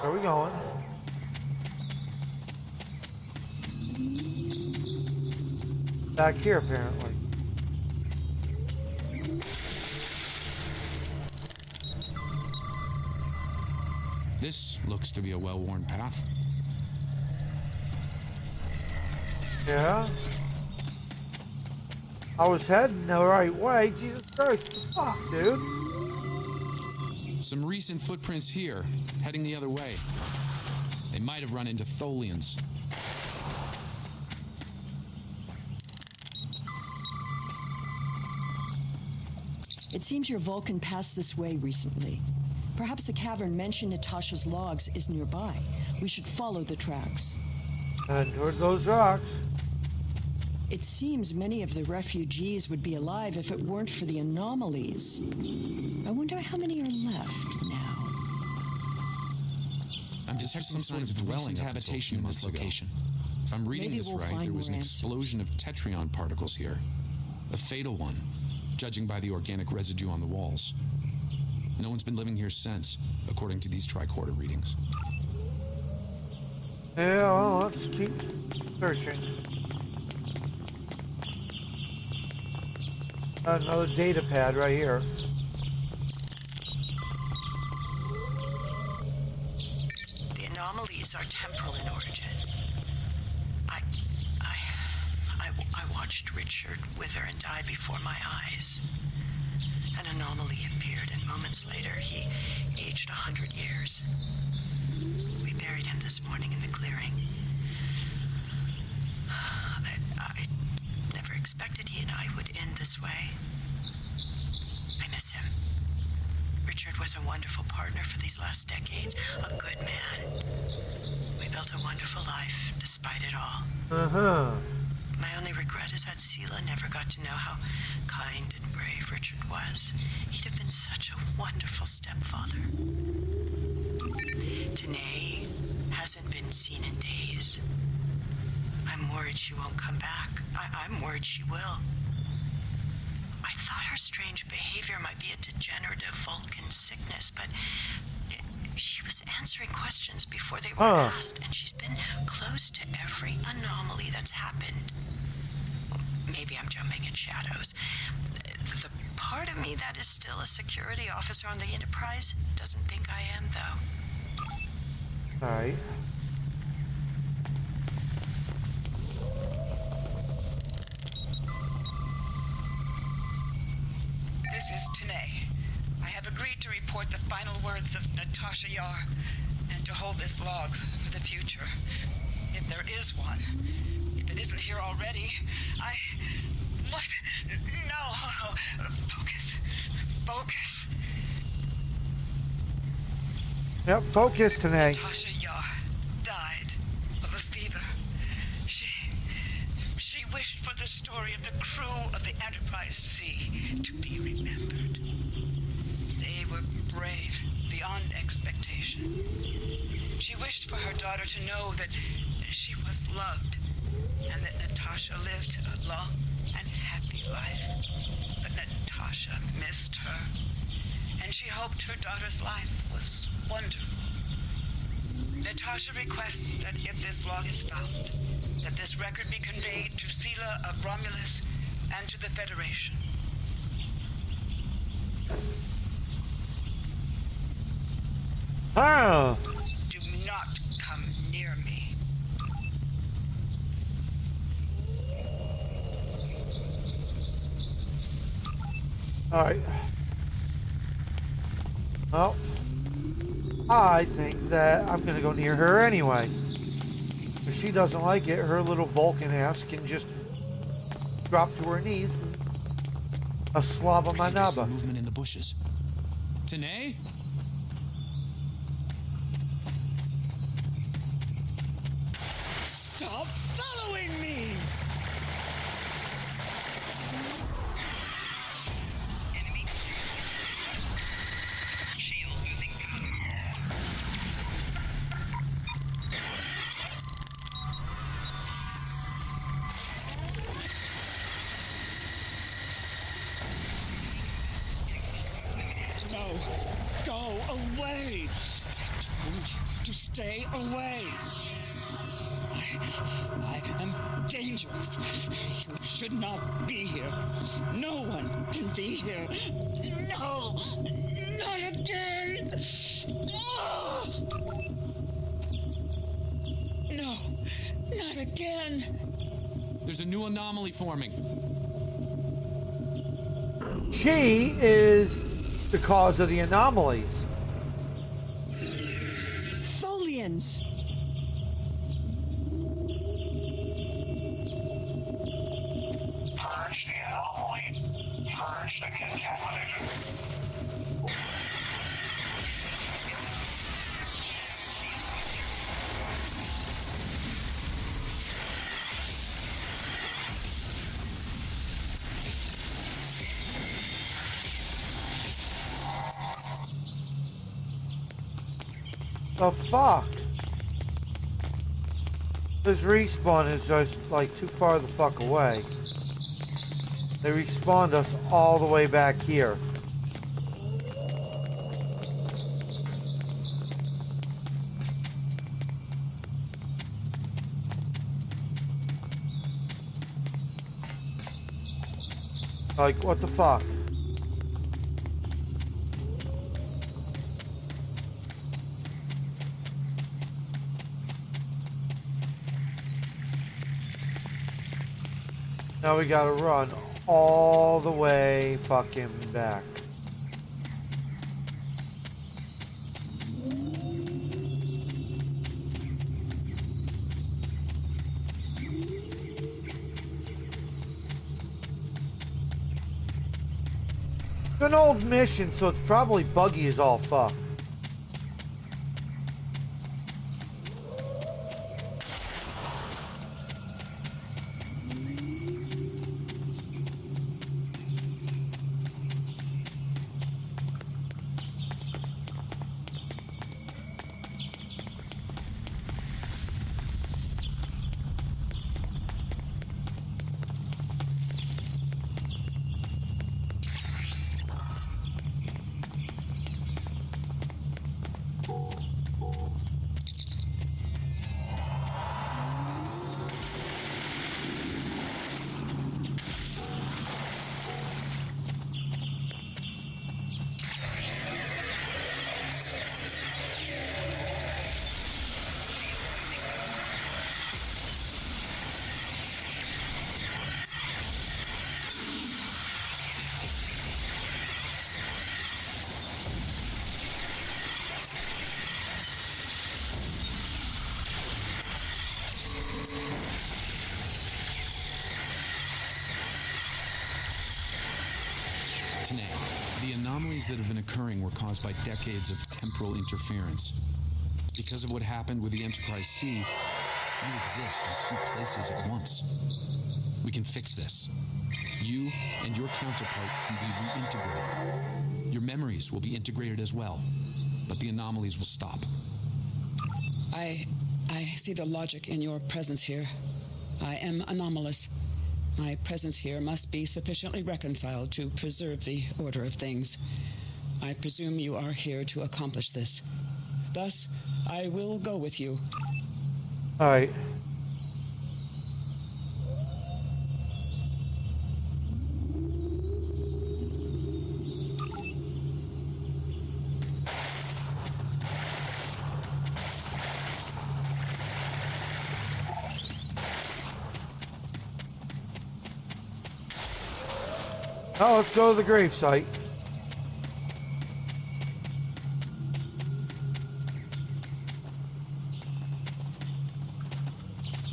Where are we going? Back here, apparently. This looks to be a well-worn path. Yeah? I was heading the right way. Jesus Christ, what the fuck, dude? Some recent footprints here, heading the other way. They might have run into Tholians. It seems your Vulcan passed this way recently. Perhaps the cavern mentioned Natasha's logs is nearby. We should follow the tracks. And toward those rocks. It seems many of the refugees would be alive if it weren't for the anomalies. I wonder how many are left now. I'm detecting some sort of dwelling habitation in this location. If I'm reading Maybe this we'll right, find there was an more answers. explosion of tetrion particles here. A fatal one, judging by the organic residue on the walls. No one's been living here since, according to these tricorder readings. Yeah, well, let's keep searching. Another data pad right here. The anomalies are temporal in origin. I watched Richard wither and die before my eyes. An anomaly appeared, and moments later, he aged 100 years. We buried him this morning in the clearing. I never expected he and I would end this way. I miss him. Richard was a wonderful partner for these last decades, a good man. We built a wonderful life, despite it all. Uh-huh. My only regret is that Sela never got to know how kind and brave Richard was. He'd have been such a wonderful stepfather. Tanae hasn't been seen in days. I'm worried she won't come back. I'm worried she will. I thought her strange behavior might be a degenerative Vulcan sickness, but she was answering questions before they were asked, and she's been close to every anomaly that's happened. Maybe I'm jumping in shadows. The part of me that is still a security officer on the Enterprise doesn't think I am, though. Alright. final words of Natasha Yar and to hold this log for the future. If there is one. If it isn't here already, What? No. Focus. Focus. Yep, focus tonight. Natasha Yar died of a fever. She wished for the story of the crew of the Enterprise C to be remembered. They were brave beyond expectation. She wished for her daughter to know that she was loved and that Natasha lived a long and happy life. But Natasha missed her, and she hoped her daughter's life was wonderful. Natasha requests that if this log is found, that this record be conveyed to Sela of Romulus and to the Federation. Oh. Do not come near me. Alright. Well, I think that I'm gonna go near her anyway. If she doesn't like it, her little Vulcan ass can just drop to her knees and a slob on my There's naba. some movement in the bushes. Tanae? Stop following me! Enemy. Shield losing power. No, go away! I told you to stay away! I am dangerous. You should not be here. No one can be here. No! Not again! No! Not again! There's a new anomaly forming. She is the cause of the anomalies. Folians! Purge the anomaly. Purge the contaminated. The fuck? This respawn is just like too far the fuck away. They respawned us all the way back here. Like, what the fuck? Now we gotta run all the way fucking back. It's an old mission, so it's probably buggy as all fuck. anomalies that have been occurring were caused by decades of temporal interference. Because of what happened with the Enterprise C, you exist in 2 places at once. We can fix this. You and your counterpart can be reintegrated. Your memories will be integrated as well, but the anomalies will stop. I see the logic in your presence here. I am anomalous. My presence here must be sufficiently reconciled to preserve the order of things. I presume you are here to accomplish this. Thus, I will go with you. All right. Oh, let's go to the grave site.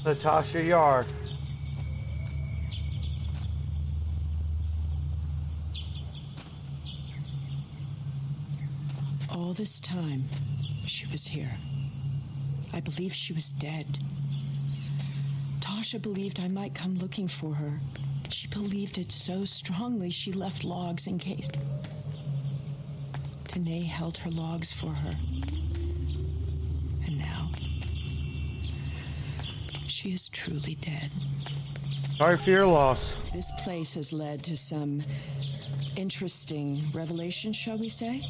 Natasha Yar. All this time, she was here. I believed she was dead. Tasha believed I might come looking for her. She believed it so strongly she left logs in case. Tanae held her logs for her. And now, she is truly dead. Sorry for your loss. This place has led to some interesting revelations, shall we say?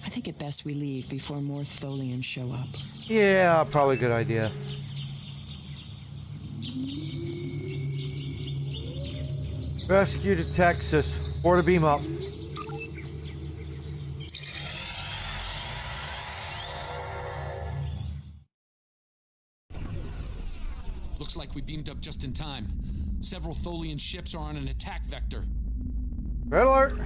I think it best we leave before more Tholians show up. Yeah, probably a good idea. Rescue to Texas. 4 to beam up. Looks like we beamed up just in time. Several Tholian ships are on an attack vector. Red alert.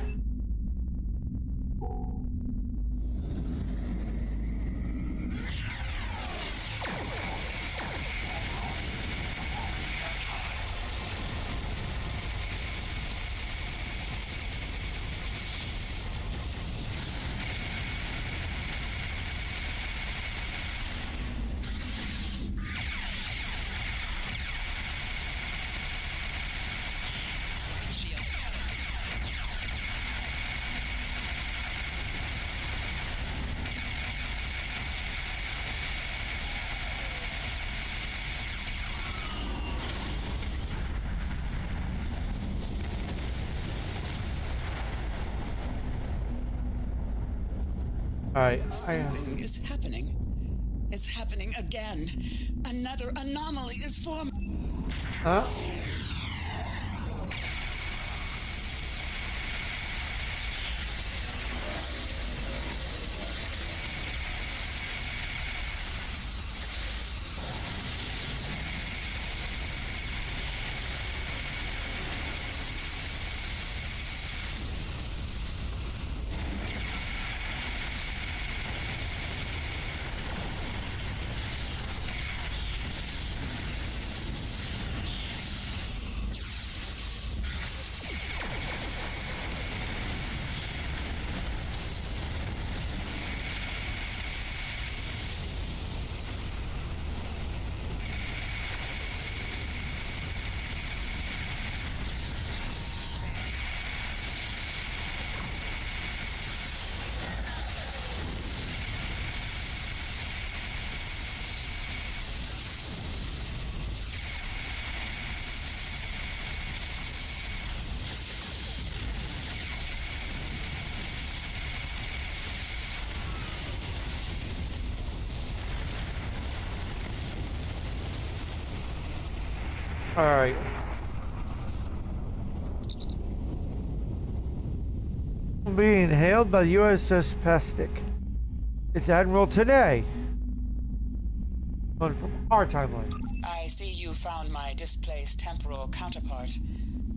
All right. Something is happening. It's happening again. Another anomaly is forming. Huh? All right. Being hailed by the USS Pestic. It's Admiral Tanae. Going from our timeline. I see you found my displaced temporal counterpart.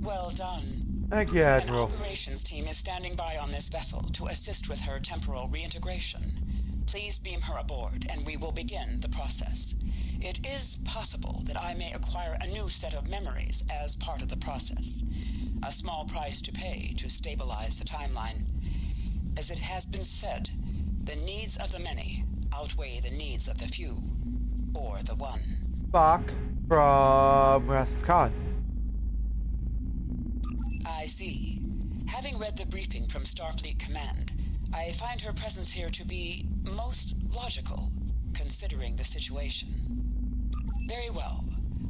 Well done. Thank you, An Admiral. operations team is standing by on this vessel to assist with her temporal reintegration. Please beam her aboard, and we will begin the process. It is possible that I may acquire a new set of memories as part of the process. A small price to pay to stabilize the timeline. As it has been said, the needs of the many outweigh the needs of the few, or the one. Spock from Wrath of Khan. I see. Having read the briefing from Starfleet Command, I find her presence here to be most logical, considering the situation. Very well.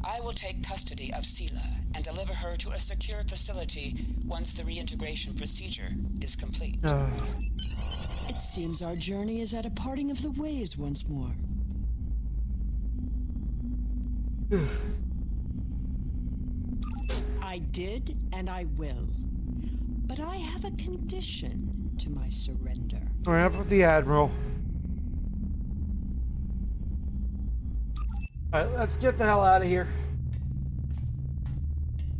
I will take custody of Sela and deliver her to a secure facility once the reintegration procedure is complete. It seems our journey is at a parting of the ways once more. I did, and I will. But I have a condition to my surrender. Ramp with the Admiral. Alright, let's get the hell out of here.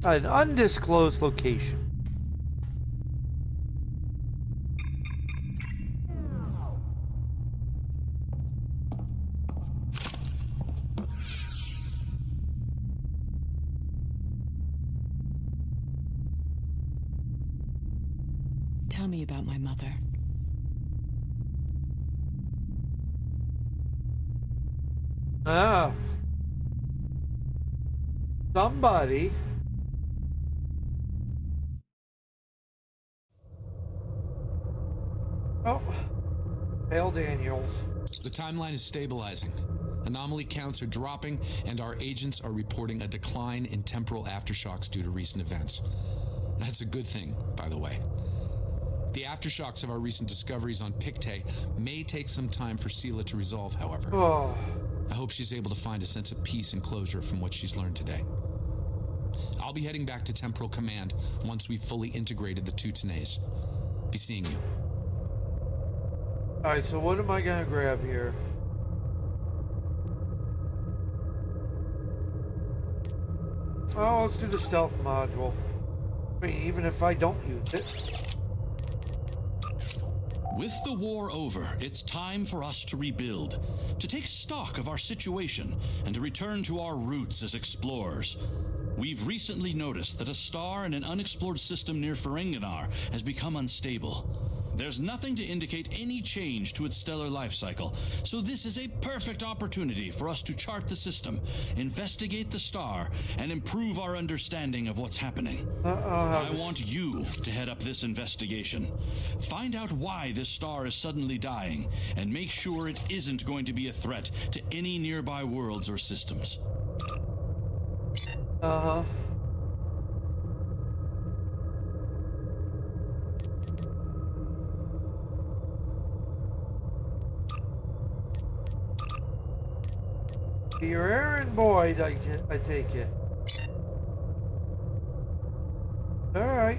An undisclosed location. Tell me about my mother. Ah. Somebody. Oh. Hale Daniels. The timeline is stabilizing. Anomaly counts are dropping, and our agents are reporting a decline in temporal aftershocks due to recent events. That's a good thing, by the way. The aftershocks of our recent discoveries on Pictet may take some time for Sela to resolve, however. Oh. I hope she's able to find a sense of peace and closure from what she's learned today. I'll be heading back to Temporal Command once we've fully integrated the two Tenays. Be seeing you. Alright, so what am I gonna grab here? Oh, let's do the stealth module. I mean, even if I don't use it. With the war over, it's time for us to rebuild, to take stock of our situation, and to return to our roots as explorers. We've recently noticed that a star in an unexplored system near Ferenginar has become unstable. There's nothing to indicate any change to its stellar life cycle, so this is a perfect opportunity for us to chart the system, investigate the star, and improve our understanding of what's happening. I want you to head up this investigation. Find out why this star is suddenly dying, and make sure it isn't going to be a threat to any nearby worlds or systems. Uh-huh. Your errand boy, I take it. Alright.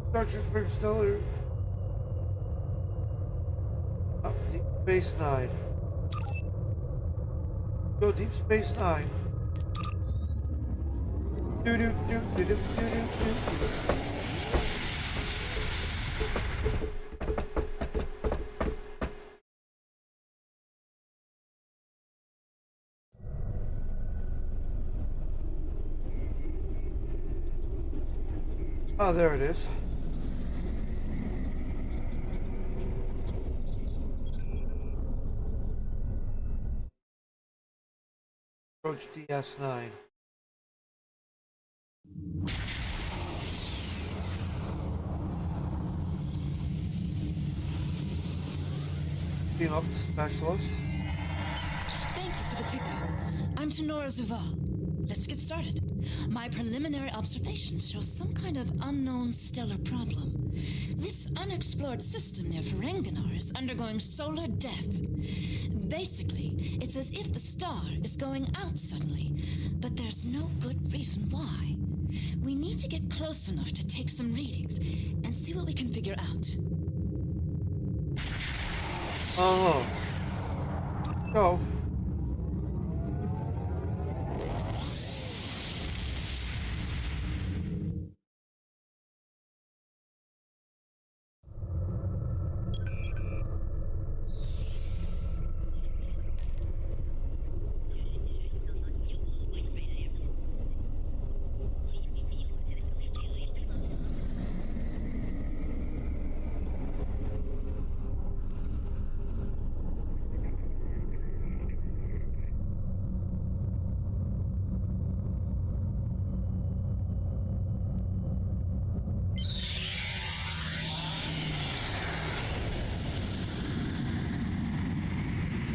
Structures bring stellar. Up Deep Space Nine. Go Deep Space Nine. Do do do do do do do do. Oh, there it is. Approach DS9. Beam up the specialist. Thank you for the pickup. I'm Tenora Zuval. Let's get started. My preliminary observations show some kind of unknown stellar problem. This unexplored system near Ferenginar is undergoing solar death. Basically, it's as if the star is going out suddenly, but there's no good reason why. We need to get close enough to take some readings and see what we can figure out. Oh. Go.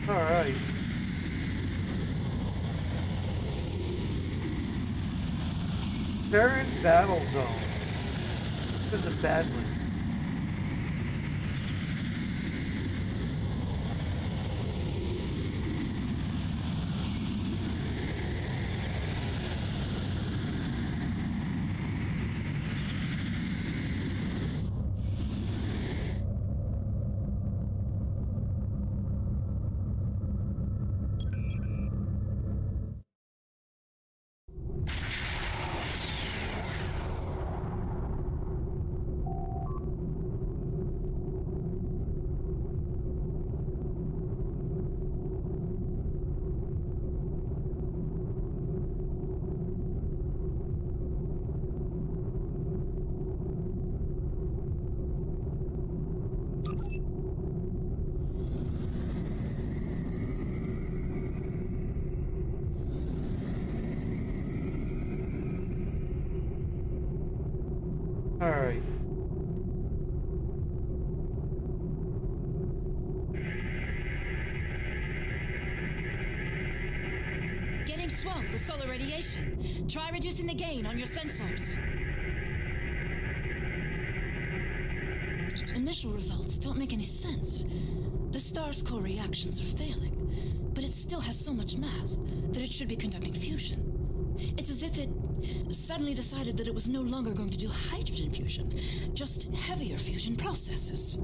Alright. They're in battle zone. In the Badlands. Alright. Getting swamped with solar radiation. Try reducing the gain on your sensors. Initial results don't make any sense. The star's core reactions are failing, but it still has so much mass that it should be conducting fusion. It's as if it suddenly decided that it was no longer going to do hydrogen fusion, just heavier fusion processes.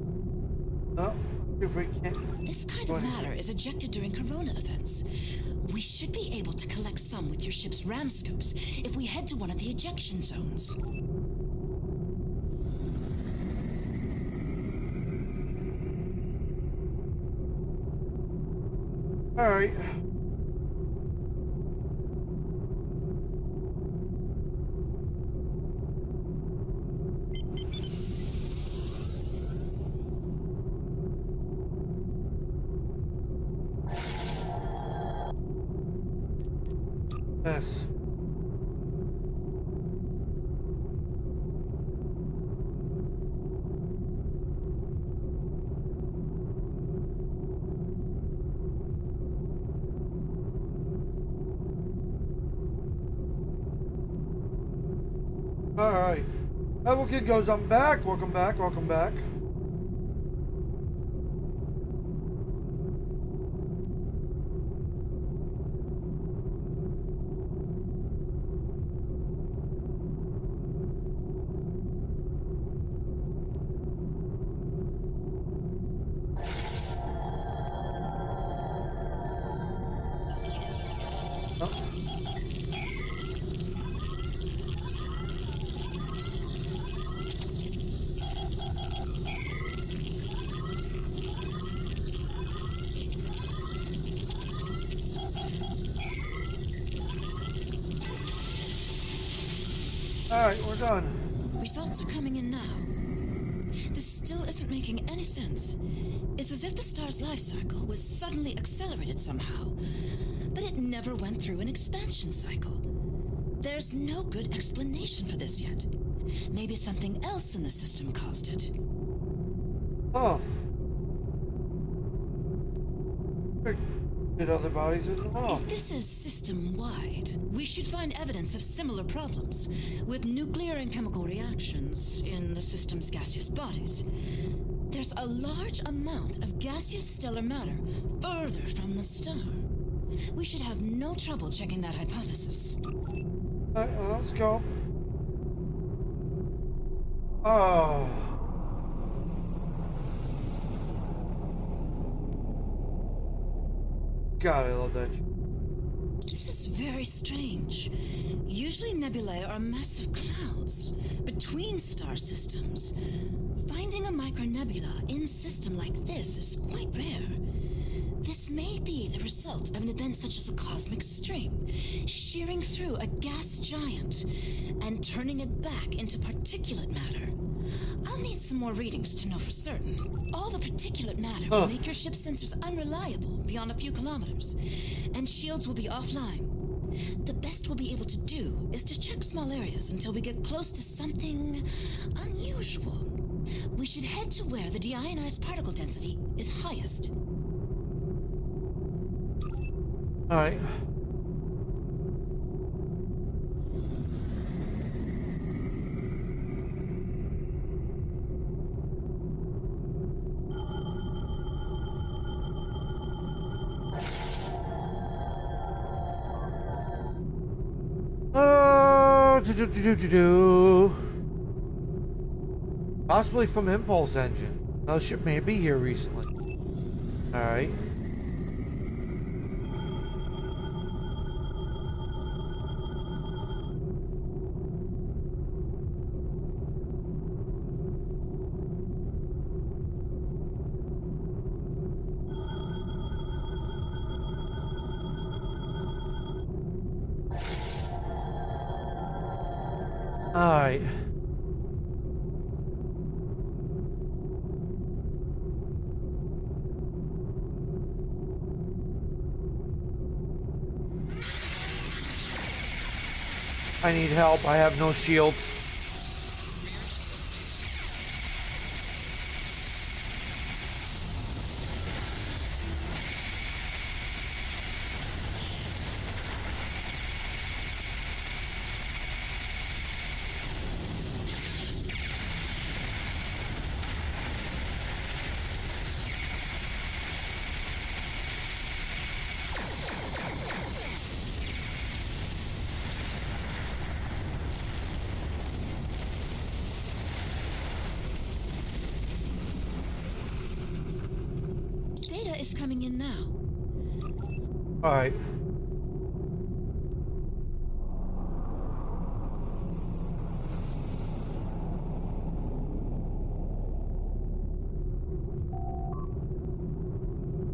Oh, if we can. This kind of matter is ejected during corona events. We should be able to collect some with your ship's ram scoops if we head to one of the ejection zones. Alright. Yes. Alright. Level Kid goes, I'm back. Welcome back. Welcome back. Alright, we're done. Results are coming in now. This still isn't making any sense. It's as if the star's life cycle was suddenly accelerated somehow, but it never went through an expansion cycle. There's no good explanation for this yet. Maybe something else in the system caused it. Oh. Did other bodies as well? If this is system-wide, we should find evidence of similar problems with nuclear and chemical reactions in the system's gaseous bodies. There's a large amount of gaseous stellar matter further from the star. We should have no trouble checking that hypothesis. Alright, let's go. Oh. God, I love that. This is very strange. Usually nebulae are massive clouds between star systems. Finding a micronebula in system like this is quite rare. This may be the result of an event such as a cosmic stream, shearing through a gas giant and turning it back into particulate matter. I'll need some more readings to know for certain. All the particulate matter will make your ship's sensors unreliable beyond a few kilometers, and shields will be offline. The best we'll be able to do is to check small areas until we get close to something unusual. We should head to where the deionized particle density is highest. All right. Oh, possibly from Impulse Engine. Another ship may be here recently. All right. All right. I need help. I have no shields. Data is coming in now. All right.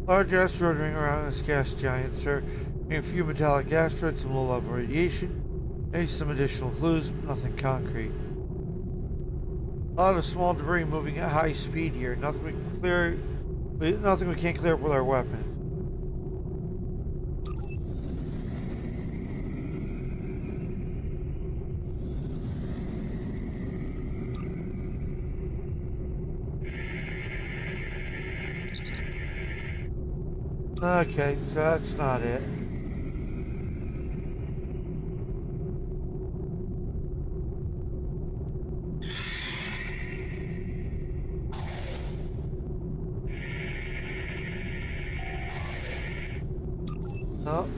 Large asteroid ring around this gas giant, sir. A few metallic asteroids, some low-level radiation. Maybe some additional clues, but nothing concrete. A lot of small debris moving at high speed here. Nothing we can clear. Nothing we can't clear up with our weapons. Okay, so that's not it. No.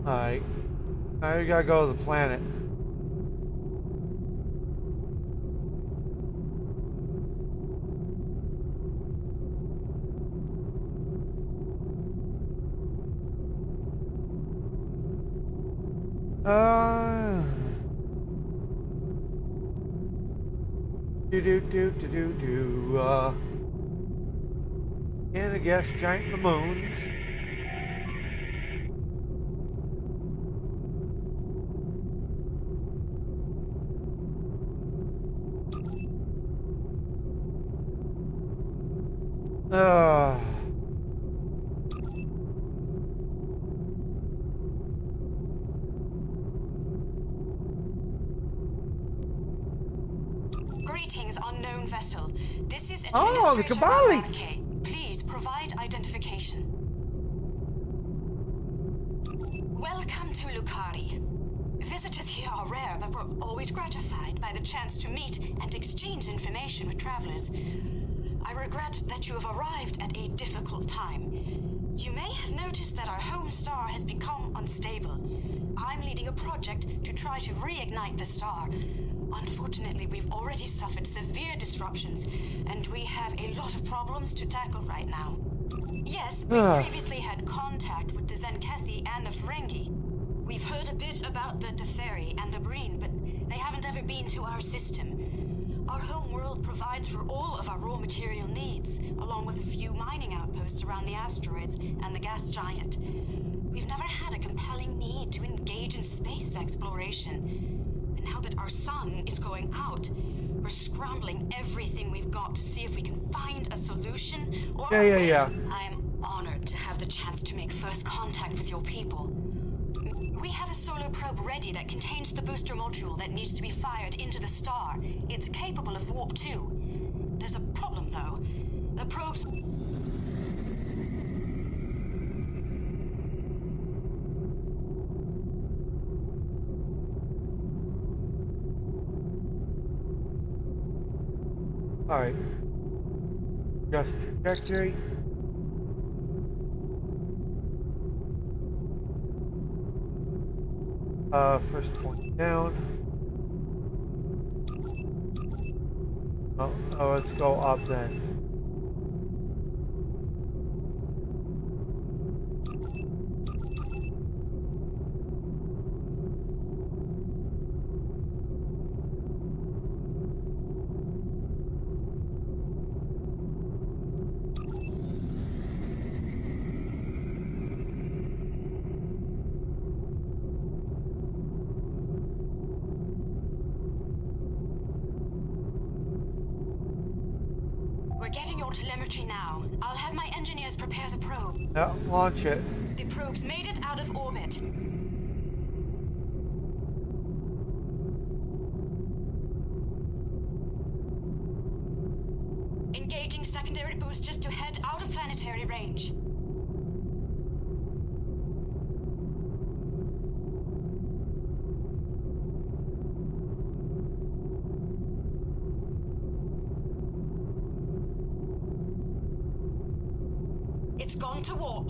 Alright. Now we gotta go to the planet. And a gas giant in the moons. Greetings, unknown vessel. This is Oh, the Administrator Kabali. Aranake. Please provide identification. Welcome to Lucari. Visitors here are rare, but we're always gratified by the chance to meet and exchange information with travelers. I regret that you have arrived at a difficult time. You may have noticed that our home star has become unstable. I'm leading a project to try to reignite the star. Unfortunately, we've already suffered severe disruptions, and we have a lot of problems to tackle right now. Yes, we previously had contact with the Zenkethi and the Ferengi. We've heard a bit about the Teferi and the Breen, but they haven't ever been to our system. Our home world provides for all of our raw material needs, along with a few mining outposts around the asteroids and the gas giant. We've never had a compelling need to engage in space exploration. And now that our sun is going out, we're scrambling everything we've got to see if we can find a solution or Yeah. I am honored to have the chance to make first contact with your people. We have a solar probe ready that contains the booster module that needs to be fired into the star. It's capable of warp 2. There's a problem, though. The probe's... Alright. Just trajectory. First point down. Oh, let's go up then. We're getting your telemetry now. I'll have my engineers prepare the probe. Yeah, launch it. The probe's made it out of orbit. Engaging secondary boosters to head out of planetary range. It's gone to warp.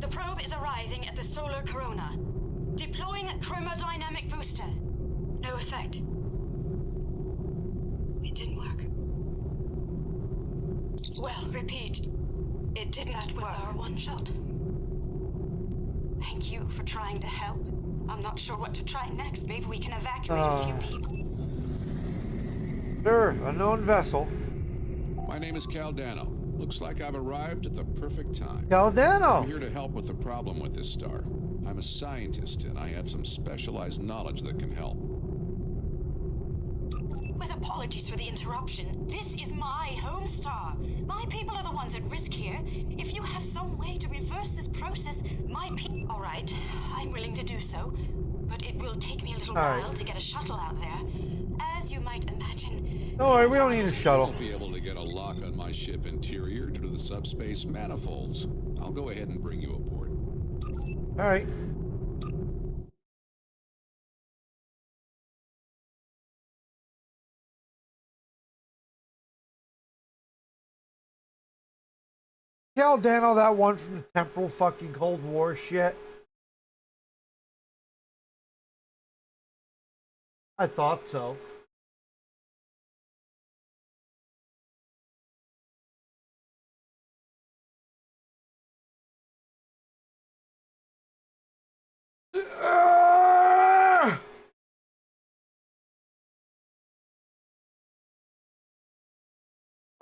The probe is arriving at the solar corona. Deploying chromodynamic booster. No effect. It didn't work. Well, repeat. It didn't work. Our one shot. Thank you for trying to help. I'm not sure what to try next. Maybe we can evacuate a few people. Sure, unknown vessel. My name is Caldano. Looks like I've arrived at the perfect time. Caldano! I'm here to help with the problem with this star. I'm a scientist, and I have some specialized knowledge that can help. With apologies for the interruption, this is my home star. My people are the ones at risk here. If you have some way to reverse this process, my people... All right, I'm willing to do so, but it will take me a little while to get a shuttle out there. As you might imagine... Don't worry, we don't need a shuttle. I won't be able to get a lock on my ship interior due to the subspace manifolds. I'll go ahead and bring you aboard. Alright. Caldano, that one from the temporal fucking Cold War shit. I thought so.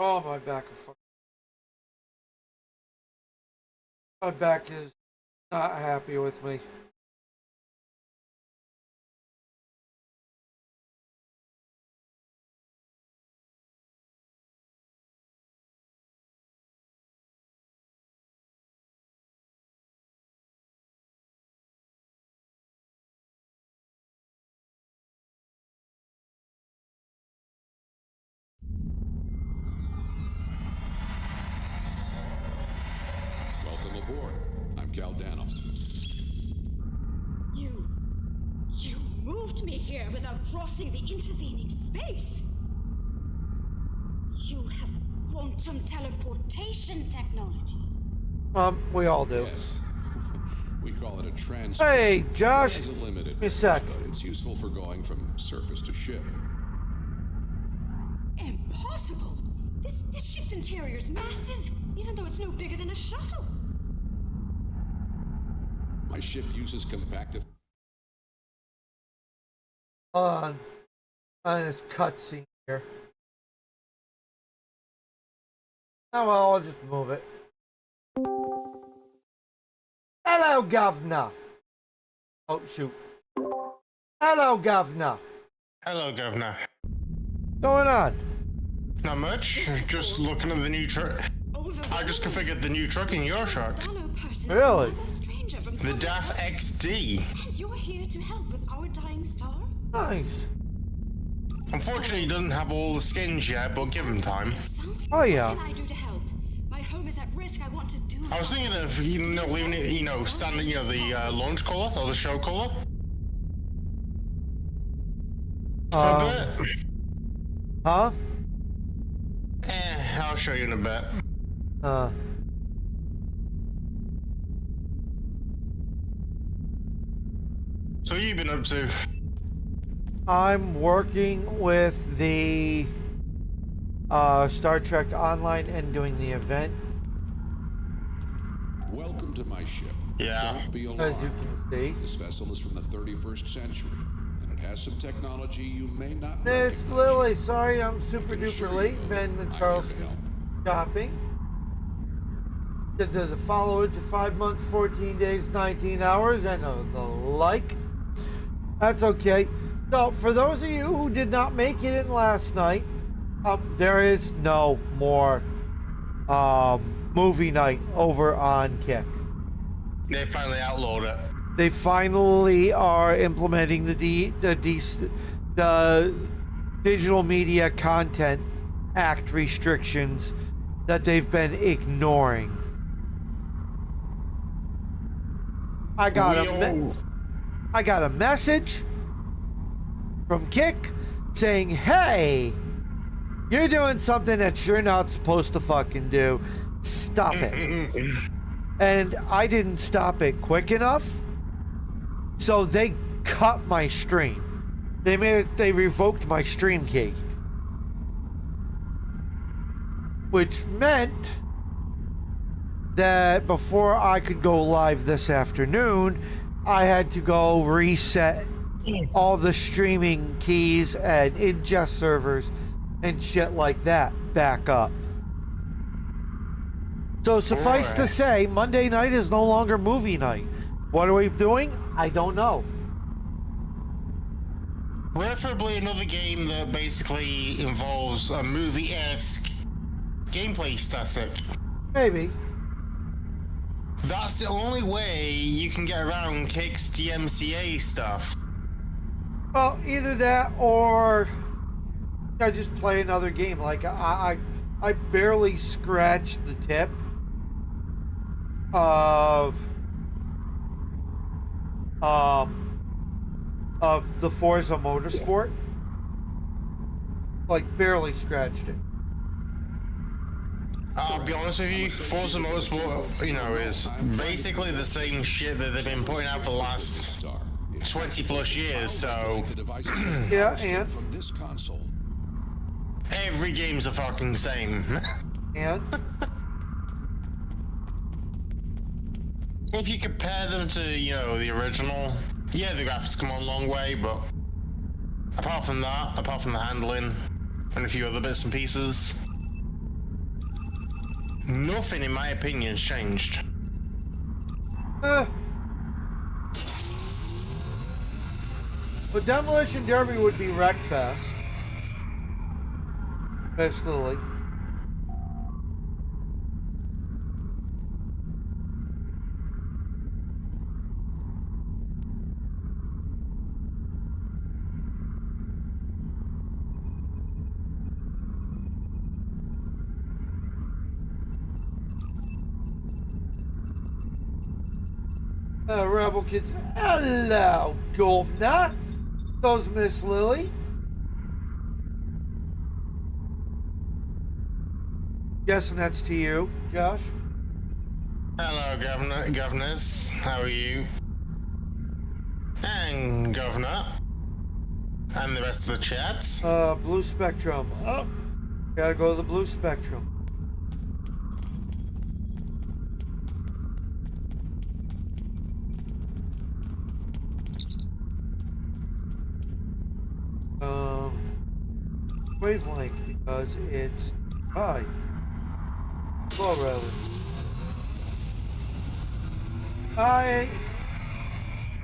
Oh, my back is fucking... My back is not happy with me. Welcome aboard. I'm Caldano. You moved me here without crossing the intervening space. You have quantum teleportation technology. We all do. Yes. We call it a trans... Hey, Josh! It's a limited Give me a sec. but it's useful for going from surface to ship. Impossible! This ship's interior is massive, even though it's no bigger than a shuttle. My ship uses compactive... on this cutscene here. Oh well, I'll just move it. Hello, Governor. Oh shoot. Hello, Governor. Hello, Governor. Going on? Not much. Just looking at the new truck. I just configured the new truck in your truck. Really? The DAF XD. And you're here to help with our dying star? Nice. Unfortunately, he doesn't have all the skins yet, but give him time. Oh yeah. What can I do to help? My home is at risk. I want to do. I was thinking of leaving it, standing, the launch color or the show color. For a bit. Huh? I'll show you in a bit. So what you been up to? I'm working with the Star Trek Online and doing the event. Welcome to my ship. Yeah. Don't be alarmed. As you can see. This vessel is from the 31st century, and it has some technology you may not Miss recognize. Lily, sorry I'm super duper late. Been the Charleston shopping. Did the follow it to 5 months, 14 days, 19 hours, and the like. That's okay. So, for those of you who did not make it in last night, there is no more movie night over on Kick. They finally outlawed it. They finally are implementing the Digital Media Content Act restrictions that they've been ignoring. I got a message from Kick saying, "Hey, you're doing something that you're not supposed to fucking do. Stop it." And I didn't stop it quick enough, so they cut my stream. They revoked my stream key, which meant that before I could go live this afternoon, I had to go reset all the streaming keys and ingest servers and shit like that back up. So suffice to say, Monday night is no longer movie night. What are we doing? I don't know. Preferably another game that basically involves a movie-esque gameplay static. Maybe. That's the only way you can get around Kick's DMCA stuff. Well, either that or I just play another game. Like I barely scratched the tip of the Forza Motorsport. Like barely scratched it. I'll be honest with you, Forza Motorsport, is basically the same shit that they've been putting out for the last 20 plus years, so yeah, and from this console. Every game's the fucking same. And if you compare them to, the original, yeah, the graphics come on a long way, but apart from that, apart from the handling and a few other bits and pieces, nothing, in my opinion, has changed. But Demolition Derby would be Wreckfest. Miss Lily. Rebel Kids. Hello, Governor. Goes Miss Lily. Guessing that's to you, Josh. Hello, governors. How are you? And Governor. And the rest of the chat. Blue Spectrum. Oh. Gotta go to the Blue Spectrum. wavelength because it's high. Well, rather.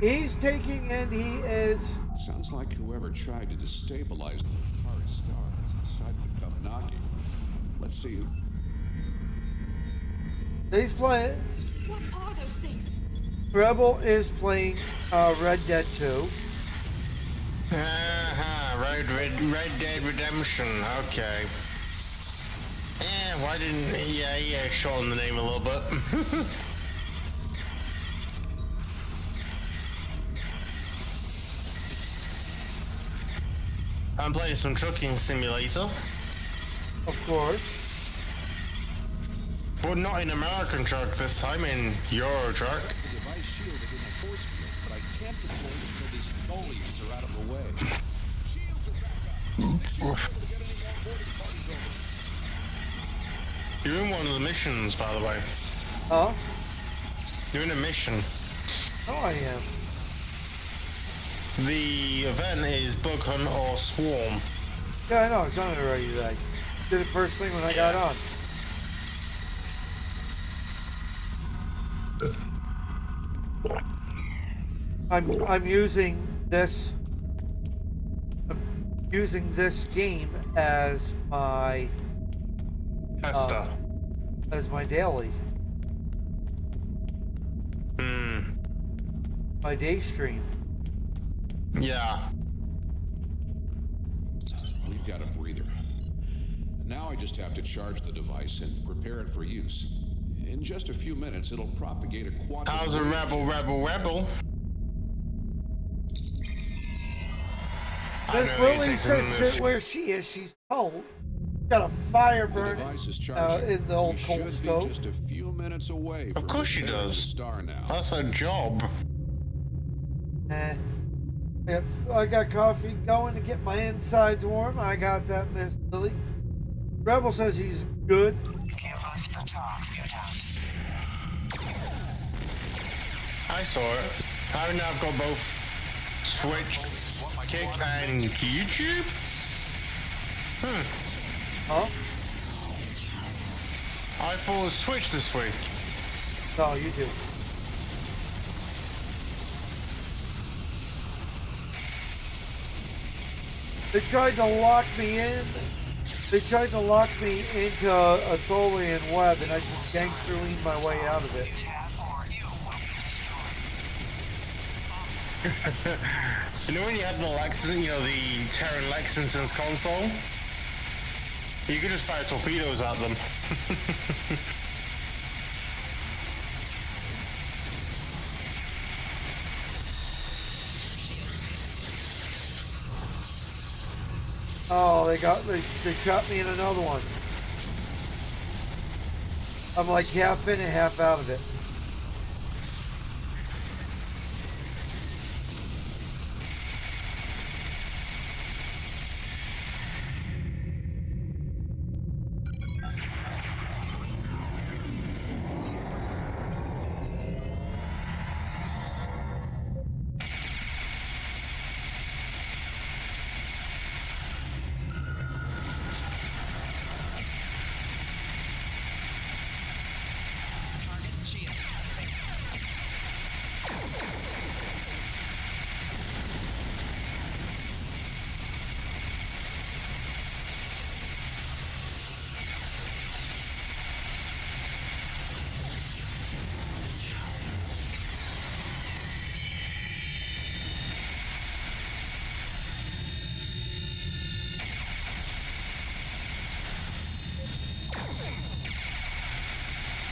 He's taking and he is. Sounds like whoever tried to destabilize the Lucari star has decided to come knocking. Let's see who. He's playing. What are those things? Rebel is playing Red Dead 2. Red Dead Redemption. Okay. Why didn't... Yeah, shorten the name a little bit. I'm playing some trucking simulator. Of course. But not in American truck this time, in Euro truck. The device shielded in a force field, but I can't deploy it until these foliage are out of the way. Shields are back up. They should be able to get any more boarding parties over. You're in one of the missions, by the way. Huh? You're in a mission. Oh, I am. The event is Bug Hunt or Swarm. Yeah, I know. I've done it already today. Did it first thing when I got on. I'm using this. I'm using this game as my Tester. As my daily. My day stream. Yeah. We've got a breather. Now I just have to charge the device and prepare it for use. In just a few minutes, it'll propagate a quantum. How's a rebel? Miss Lily says shit where she is. She's cold. Got a fire burning in the old cold stove. Just a few minutes away. Of course she does. Star now. That's her job. If I got coffee going to get my insides warm, I got that, Miss Lily. Rebel says he's good. I saw it. I now I've got both Switch, Kick, and YouTube. Huh? I thought it was Switch this week. No, YouTube. They tried to lock me in. They tried to lock me into a Tholian web, and I just gangster leaned my way out of it. You know when you have the Lexington, the Terran Lexington's console? You could just fire torpedoes at them. Oh, they trapped me in another one. I'm like half in and half out of it.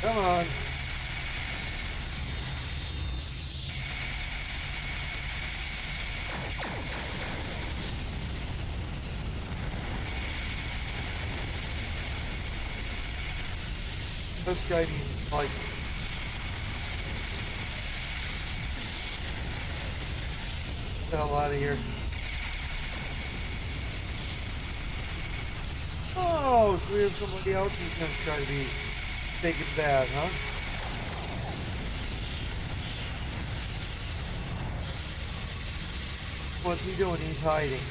Come on. This guy needs like get the hell out of here. Oh, so we have somebody else who's gonna try to be big and bad, huh? What's he doing? He's hiding.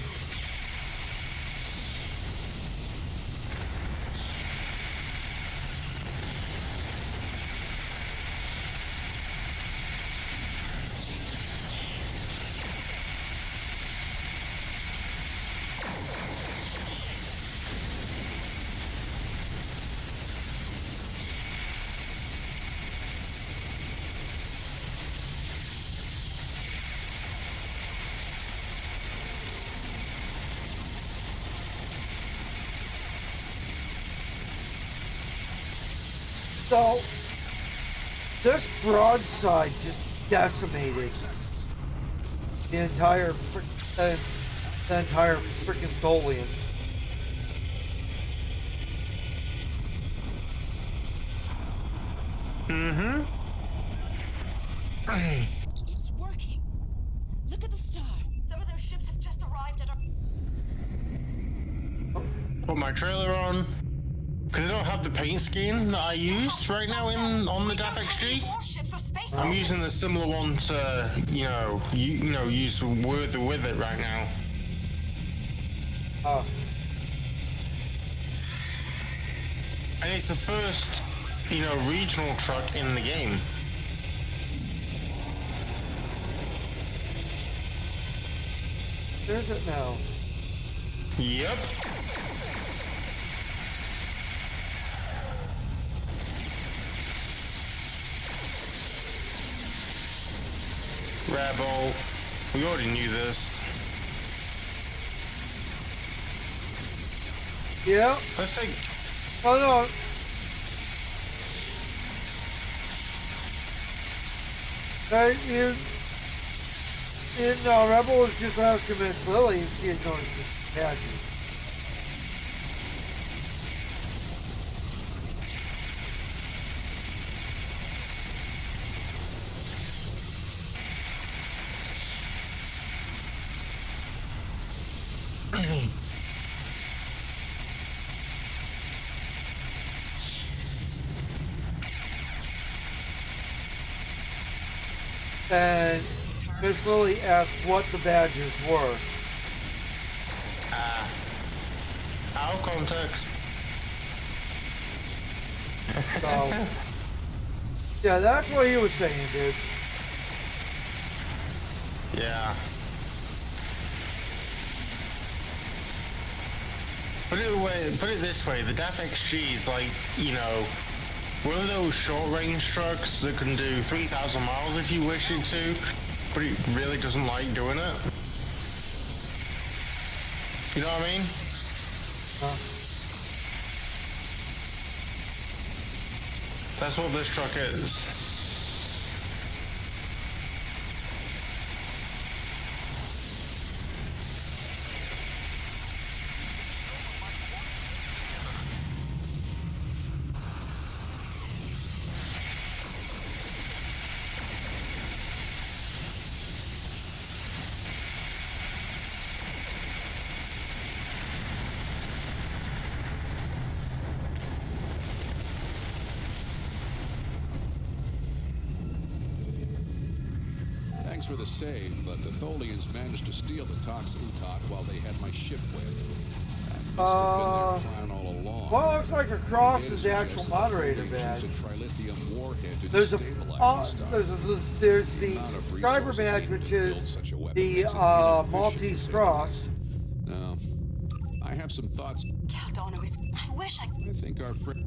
So, this broadside just decimated the entire freaking Tholian. Mm-hmm. It's working. Look at the star. Some of those ships have just arrived at our... Put my trailer on. Because I don't have the paint scheme that I use right now on the DAF XG. I'm using the similar one to, use with it right now. Oh. And it's the first, regional truck in the game. Is it now? Yep. Rebel. We already knew this. Yeah. Let's take... Oh no. Rebel was just asking Miss Lily if she had noticed the badges. And Miss Lily asked what the badges were. Out of context. So, yeah, that's what he was saying, dude. Yeah. Put it this way, the DAF XG is like, one of those short-range trucks that can do 3,000 miles if you wish it to, but it really doesn't like doing it. You know what I mean? That's what this truck is. Thanks for the save, but the Tholians managed to steal the Tox Utok while they had my ship wet. That must have been their plan all along. Well, it looks like a cross is the actual moderator badge. There's the subscriber badge, which is the Maltese cross. No, I have some thoughts. Caldano is... I wish I think our friend...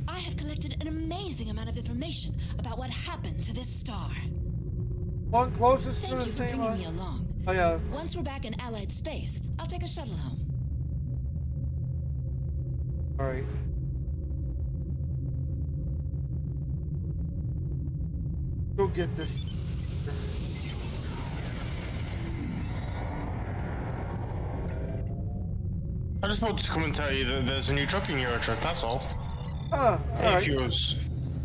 I have collected an amazing amount of information about what happened to this star. One closest to Thank the you for thing. bringing me along. Oh yeah. Once we're back in Allied space, I'll take a shuttle home. All right. Go get this. I just wanted to come and tell you that there's a new truck in your truck, that's all. Ah, Hey, Fuse.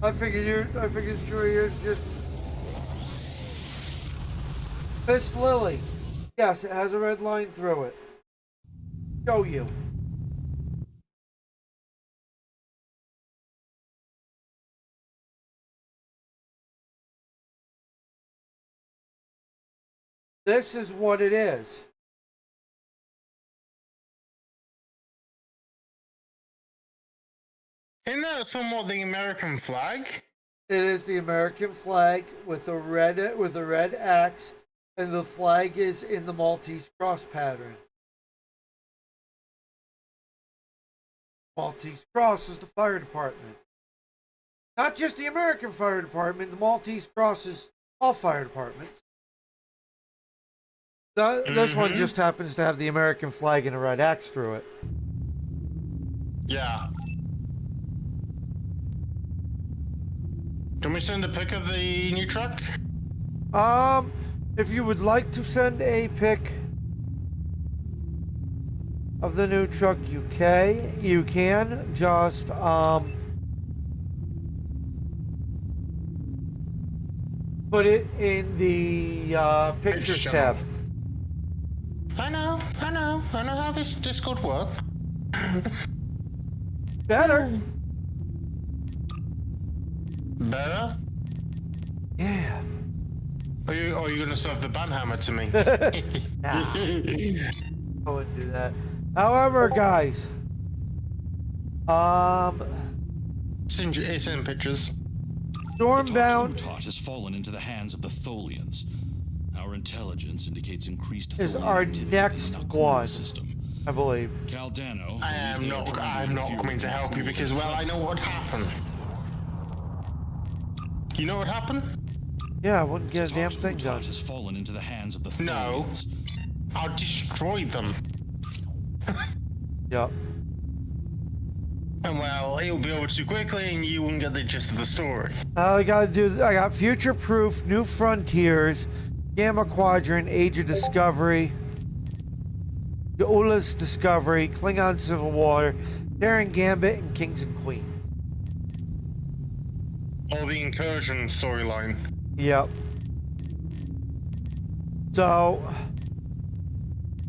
I figured you were just Miss Lily. Yes, it has a red line through it. Show you. This is what it is. Isn't that somewhat the American flag? It is the American flag with a red axe, and the flag is in the Maltese cross pattern. Maltese cross is the fire department. Not just the American Fire Department, the Maltese crosses all fire departments. This one just happens to have the American flag and a red X through it. Yeah. Can we send a pic of the new truck? If you would like to send a pic of the new truck, you can just put it in the pictures tab. I know how this Discord works. Better. Better? Yeah. Are you gonna serve the banhammer to me? Nah. I wouldn't do that. However, guys, it's in pictures. Stormbound Utot has fallen into the hands of the Tholians. Our intelligence indicates increased is Tholian our activity next in the squad, system. I believe. Caldano. I'm not coming to help you because, well, I know what happened. You know what happened? Yeah, I wouldn't get a damn thing done. Has fallen into the hands of the Tholians. No, I'll destroy them. Yep. And well, it'll be over too quickly, and you won't get the gist of the story. I got Future Proof, New Frontiers, Gamma Quadrant, Age of Discovery, Ula's Discovery, Klingon Civil War, Terran Gambit, and Kings and Queens. Or the incursion storyline. Yep. So,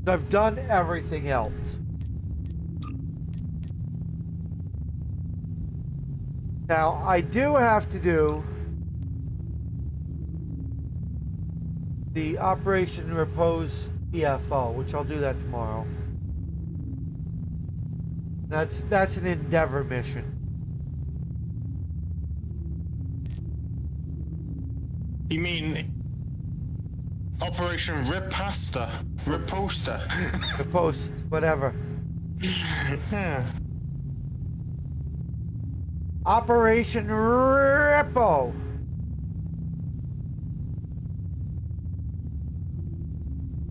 I've done everything else. Now, I do have to do the Operation Repose EFO, which I'll do that tomorrow. That's an Endeavor mission. You mean Operation Riposta? Riposta? Repose, whatever. Yeah. Operation Repo.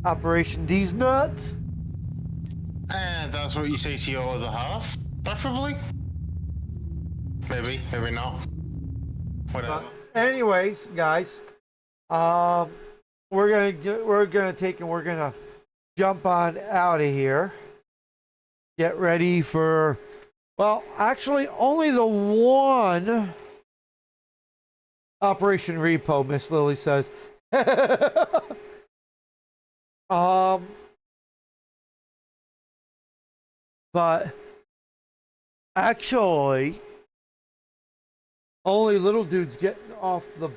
Operation D's Nuts. And that's what you say to your other half, preferably? Maybe not. Whatever. Anyways, guys, we're gonna jump on out of here. Get ready for, well, actually, only the one Operation Repo. Miss Lily says. But actually, only little dude's getting off the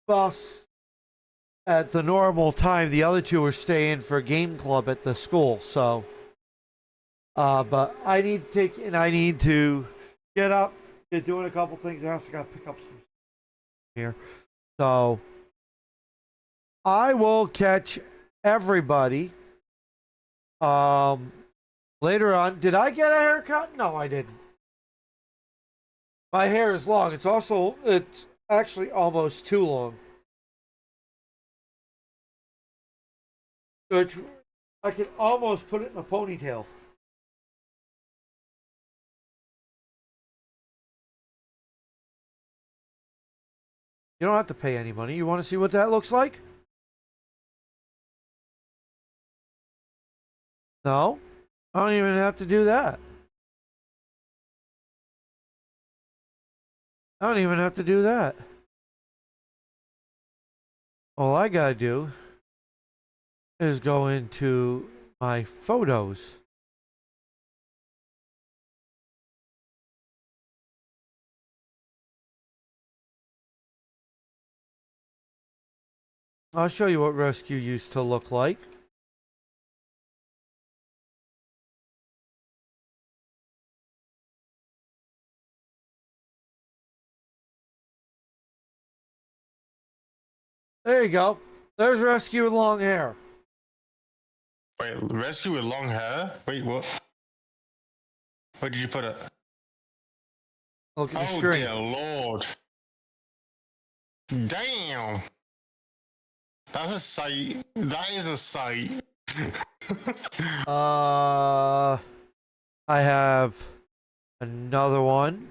bus at the normal time. The other two are staying for game club at the school. So, but I need to get up, get doing a couple things. I also got to pick up some here. So, I will catch everybody later on. Did I get a haircut? No, I didn't. My hair is long. It's actually almost too long. Which I can almost put it in a ponytail. You don't have to pay any money. You want to see what that looks like? No, I don't even have to do that. I don't even have to do that. All I gotta do is go into my photos. I'll show you what rescue used to look like. There you go. There's rescue with long hair. Wait, rescue with long hair? Wait, what? Where did you put it? Look at the Oh string. dear lord. Damn. That's a sight. That is a sight. I have another one.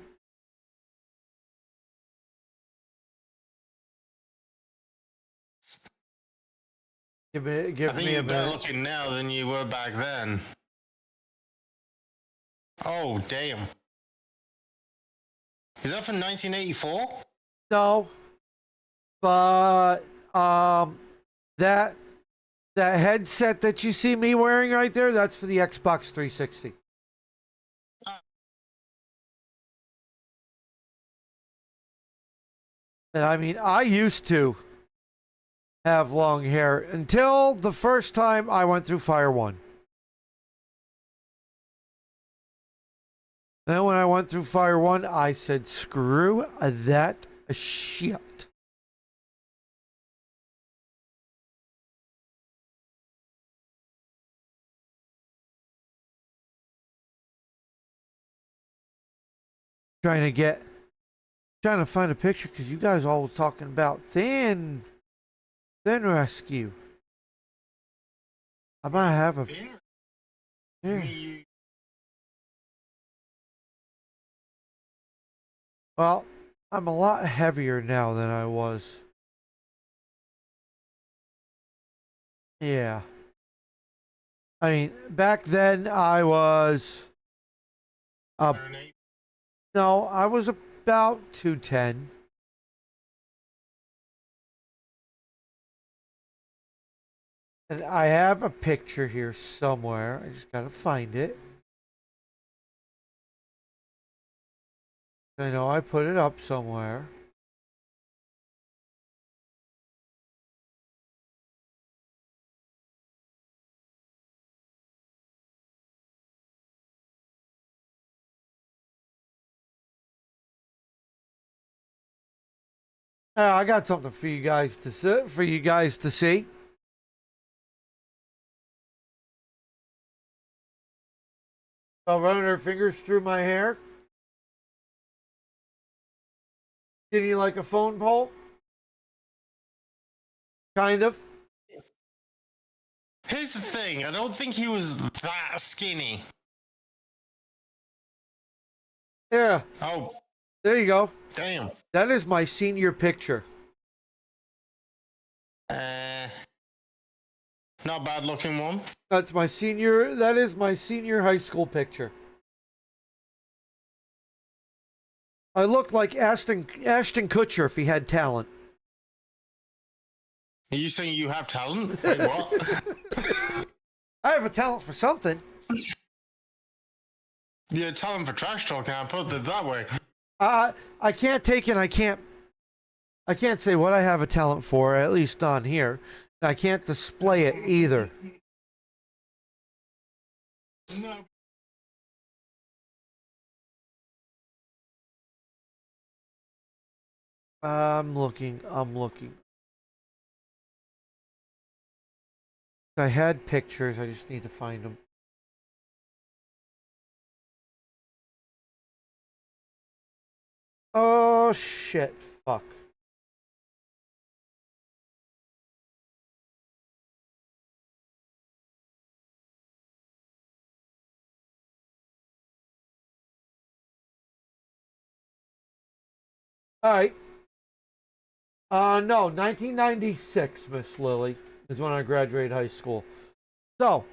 Give I me think a you're better minute. looking now than you were back then. Oh, damn. Is that from 1984? No, but that headset that you see me wearing right there, that's for the Xbox 360. And I mean, I used to have long hair until the first time I went through Fire 1. Then when I went through Fire 1, I said, screw that shit. Trying to find a picture because you guys all were talking about thin rescue. I might have a here. Well, I'm a lot heavier now than I was. Yeah. I mean, back then I was no, I was about 210. And I have a picture here somewhere. I just gotta find it. I know I put it up somewhere. I got something for you guys to see. Running her fingers through my hair. Skinny like a phone pole? Kind of. Here's the thing. I don't think he was that skinny. Yeah. Oh. There you go. Damn. That is my senior picture. Not bad looking one. That is my senior high school picture. I looked like Ashton Kutcher if he had talent. Are you saying you have talent? Wait, what? I have a talent for something. You have talent for trash talking, I put it that way. I can't take it. I can't say what I have a talent for, at least on here. I can't display it either. No. I'm looking. I had pictures. I just need to find them. Oh shit! Fuck. All right. No, 1996, Miss Lily, is when I graduated high school. So,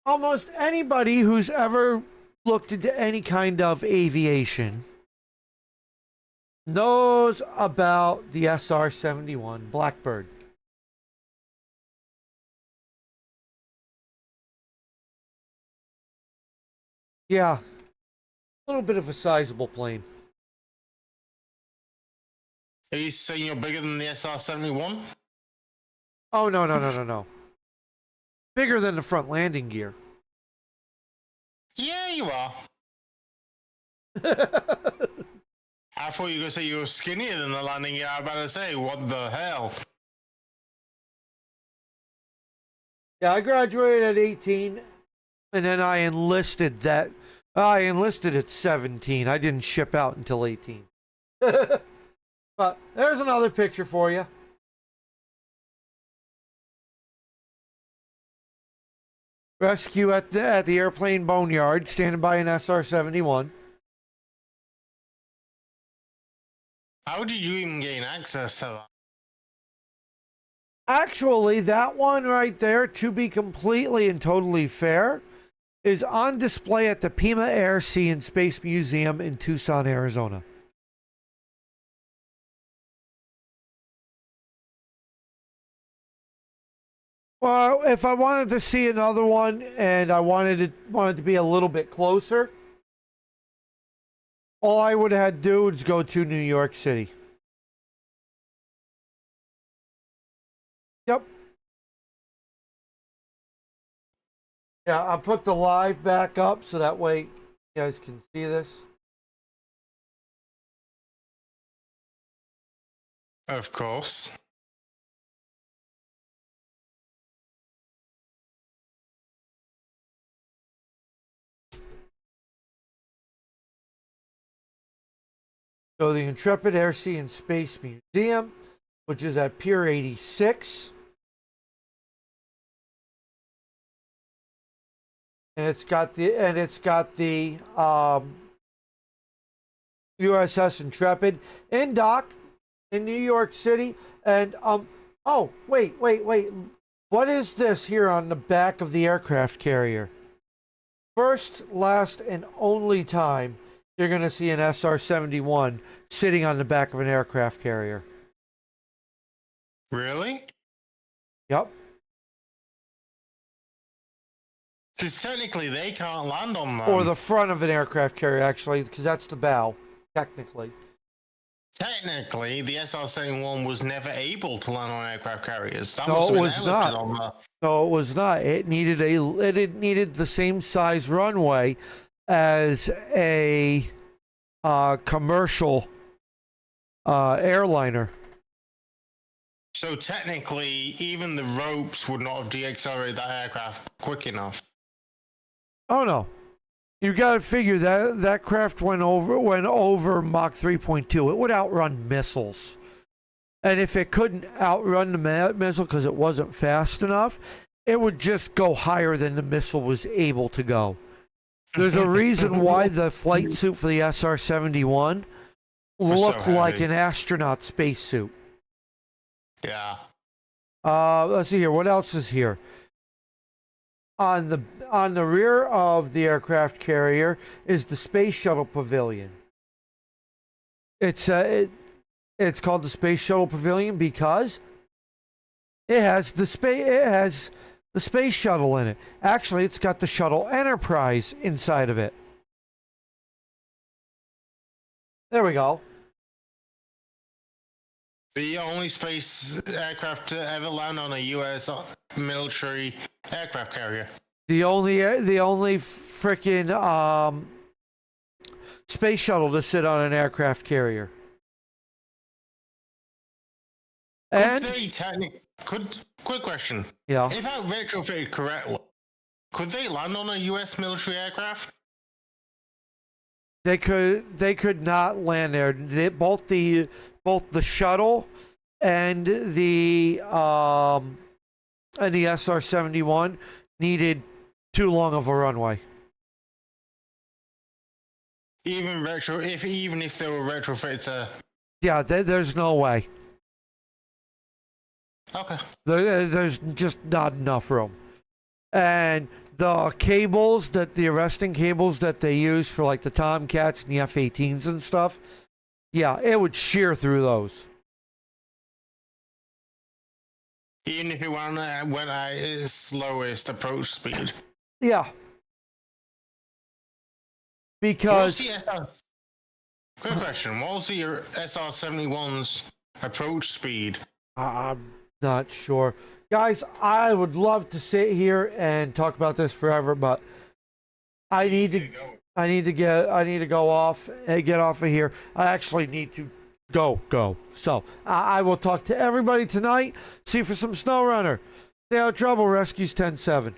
almost anybody who's ever looked into any kind of aviation knows about the SR-71 Blackbird. Yeah, a little bit of a sizable plane. Are you saying you're bigger than the SR-71? Oh, no. Bigger than the front landing gear. Yeah, you are. I thought you were going to say you were skinnier than the landing gear. I was about to say, what the hell? Yeah, I graduated at 18, and then I enlisted at 17. I didn't ship out until 18. But there's another picture for you. Rescue at the airplane boneyard, standing by an SR-71. How did you even gain access to that? Actually, that one right there, to be completely and totally fair, is on display at the Pima Air, Sea, and Space Museum in Tucson, Arizona. Well, if I wanted to see another one and I wanted to be a little bit closer, all I would have had to do was go to New York City. Yep. Yeah, I'll put the live back up so that way you guys can see this. Of course. So the Intrepid Air, Sea, and Space Museum, which is at Pier 86. And it's got the USS Intrepid in dock in New York City. And oh, wait. What is this here on the back of the aircraft carrier? First, last, and only time you're going to see an SR-71 sitting on the back of an aircraft carrier. Really? Yep. Because technically they can't land on them. Or the front of an aircraft carrier, actually, because that's the bow, technically. Technically, the SR-71 was never able to land on aircraft carriers. That No, must have it been was airlifted not. on the... No, it was not. It needed the same size runway as a commercial airliner. So technically, even the ropes would not have deaccelerated that aircraft quick enough. Oh no, you got to figure that craft went over Mach 3.2. It would outrun missiles, and if it couldn't outrun the missile because it wasn't fast enough, it would just go higher than the missile was able to go. There's a reason why the flight suit for the SR-71 looked like an astronaut spacesuit. Yeah. Let's see here. What else is here? On the rear of the aircraft carrier is the space shuttle pavilion. It's called the space shuttle pavilion because it has the space shuttle in it. Actually, it's got the shuttle Enterprise inside of it. There we go. The only space aircraft to ever land on a U.S. military aircraft carrier. The only freaking space shuttle to sit on an aircraft carrier. And quick question. Yeah. If I retrofitted correctly, could they land on a U.S. military aircraft? They could not land there. Both the shuttle and the SR-71 needed too long of a runway. Even if they were retrofitted to... Yeah, there's no way. Okay. There's just not enough room. And the cables, the arresting cables that they use for like the Tomcats and the F-18s and stuff, yeah, it would shear through those. Even if it went at its slowest approach speed. Yeah. Because... Quick question. What was the SR-71's approach speed? I'm not sure. Guys, I would love to sit here and talk about this forever, but I need to go off and get off of here. I actually need to go. So I will talk to everybody tonight. See you for some Snow Runner. Stay out of trouble. Rescues 10-7.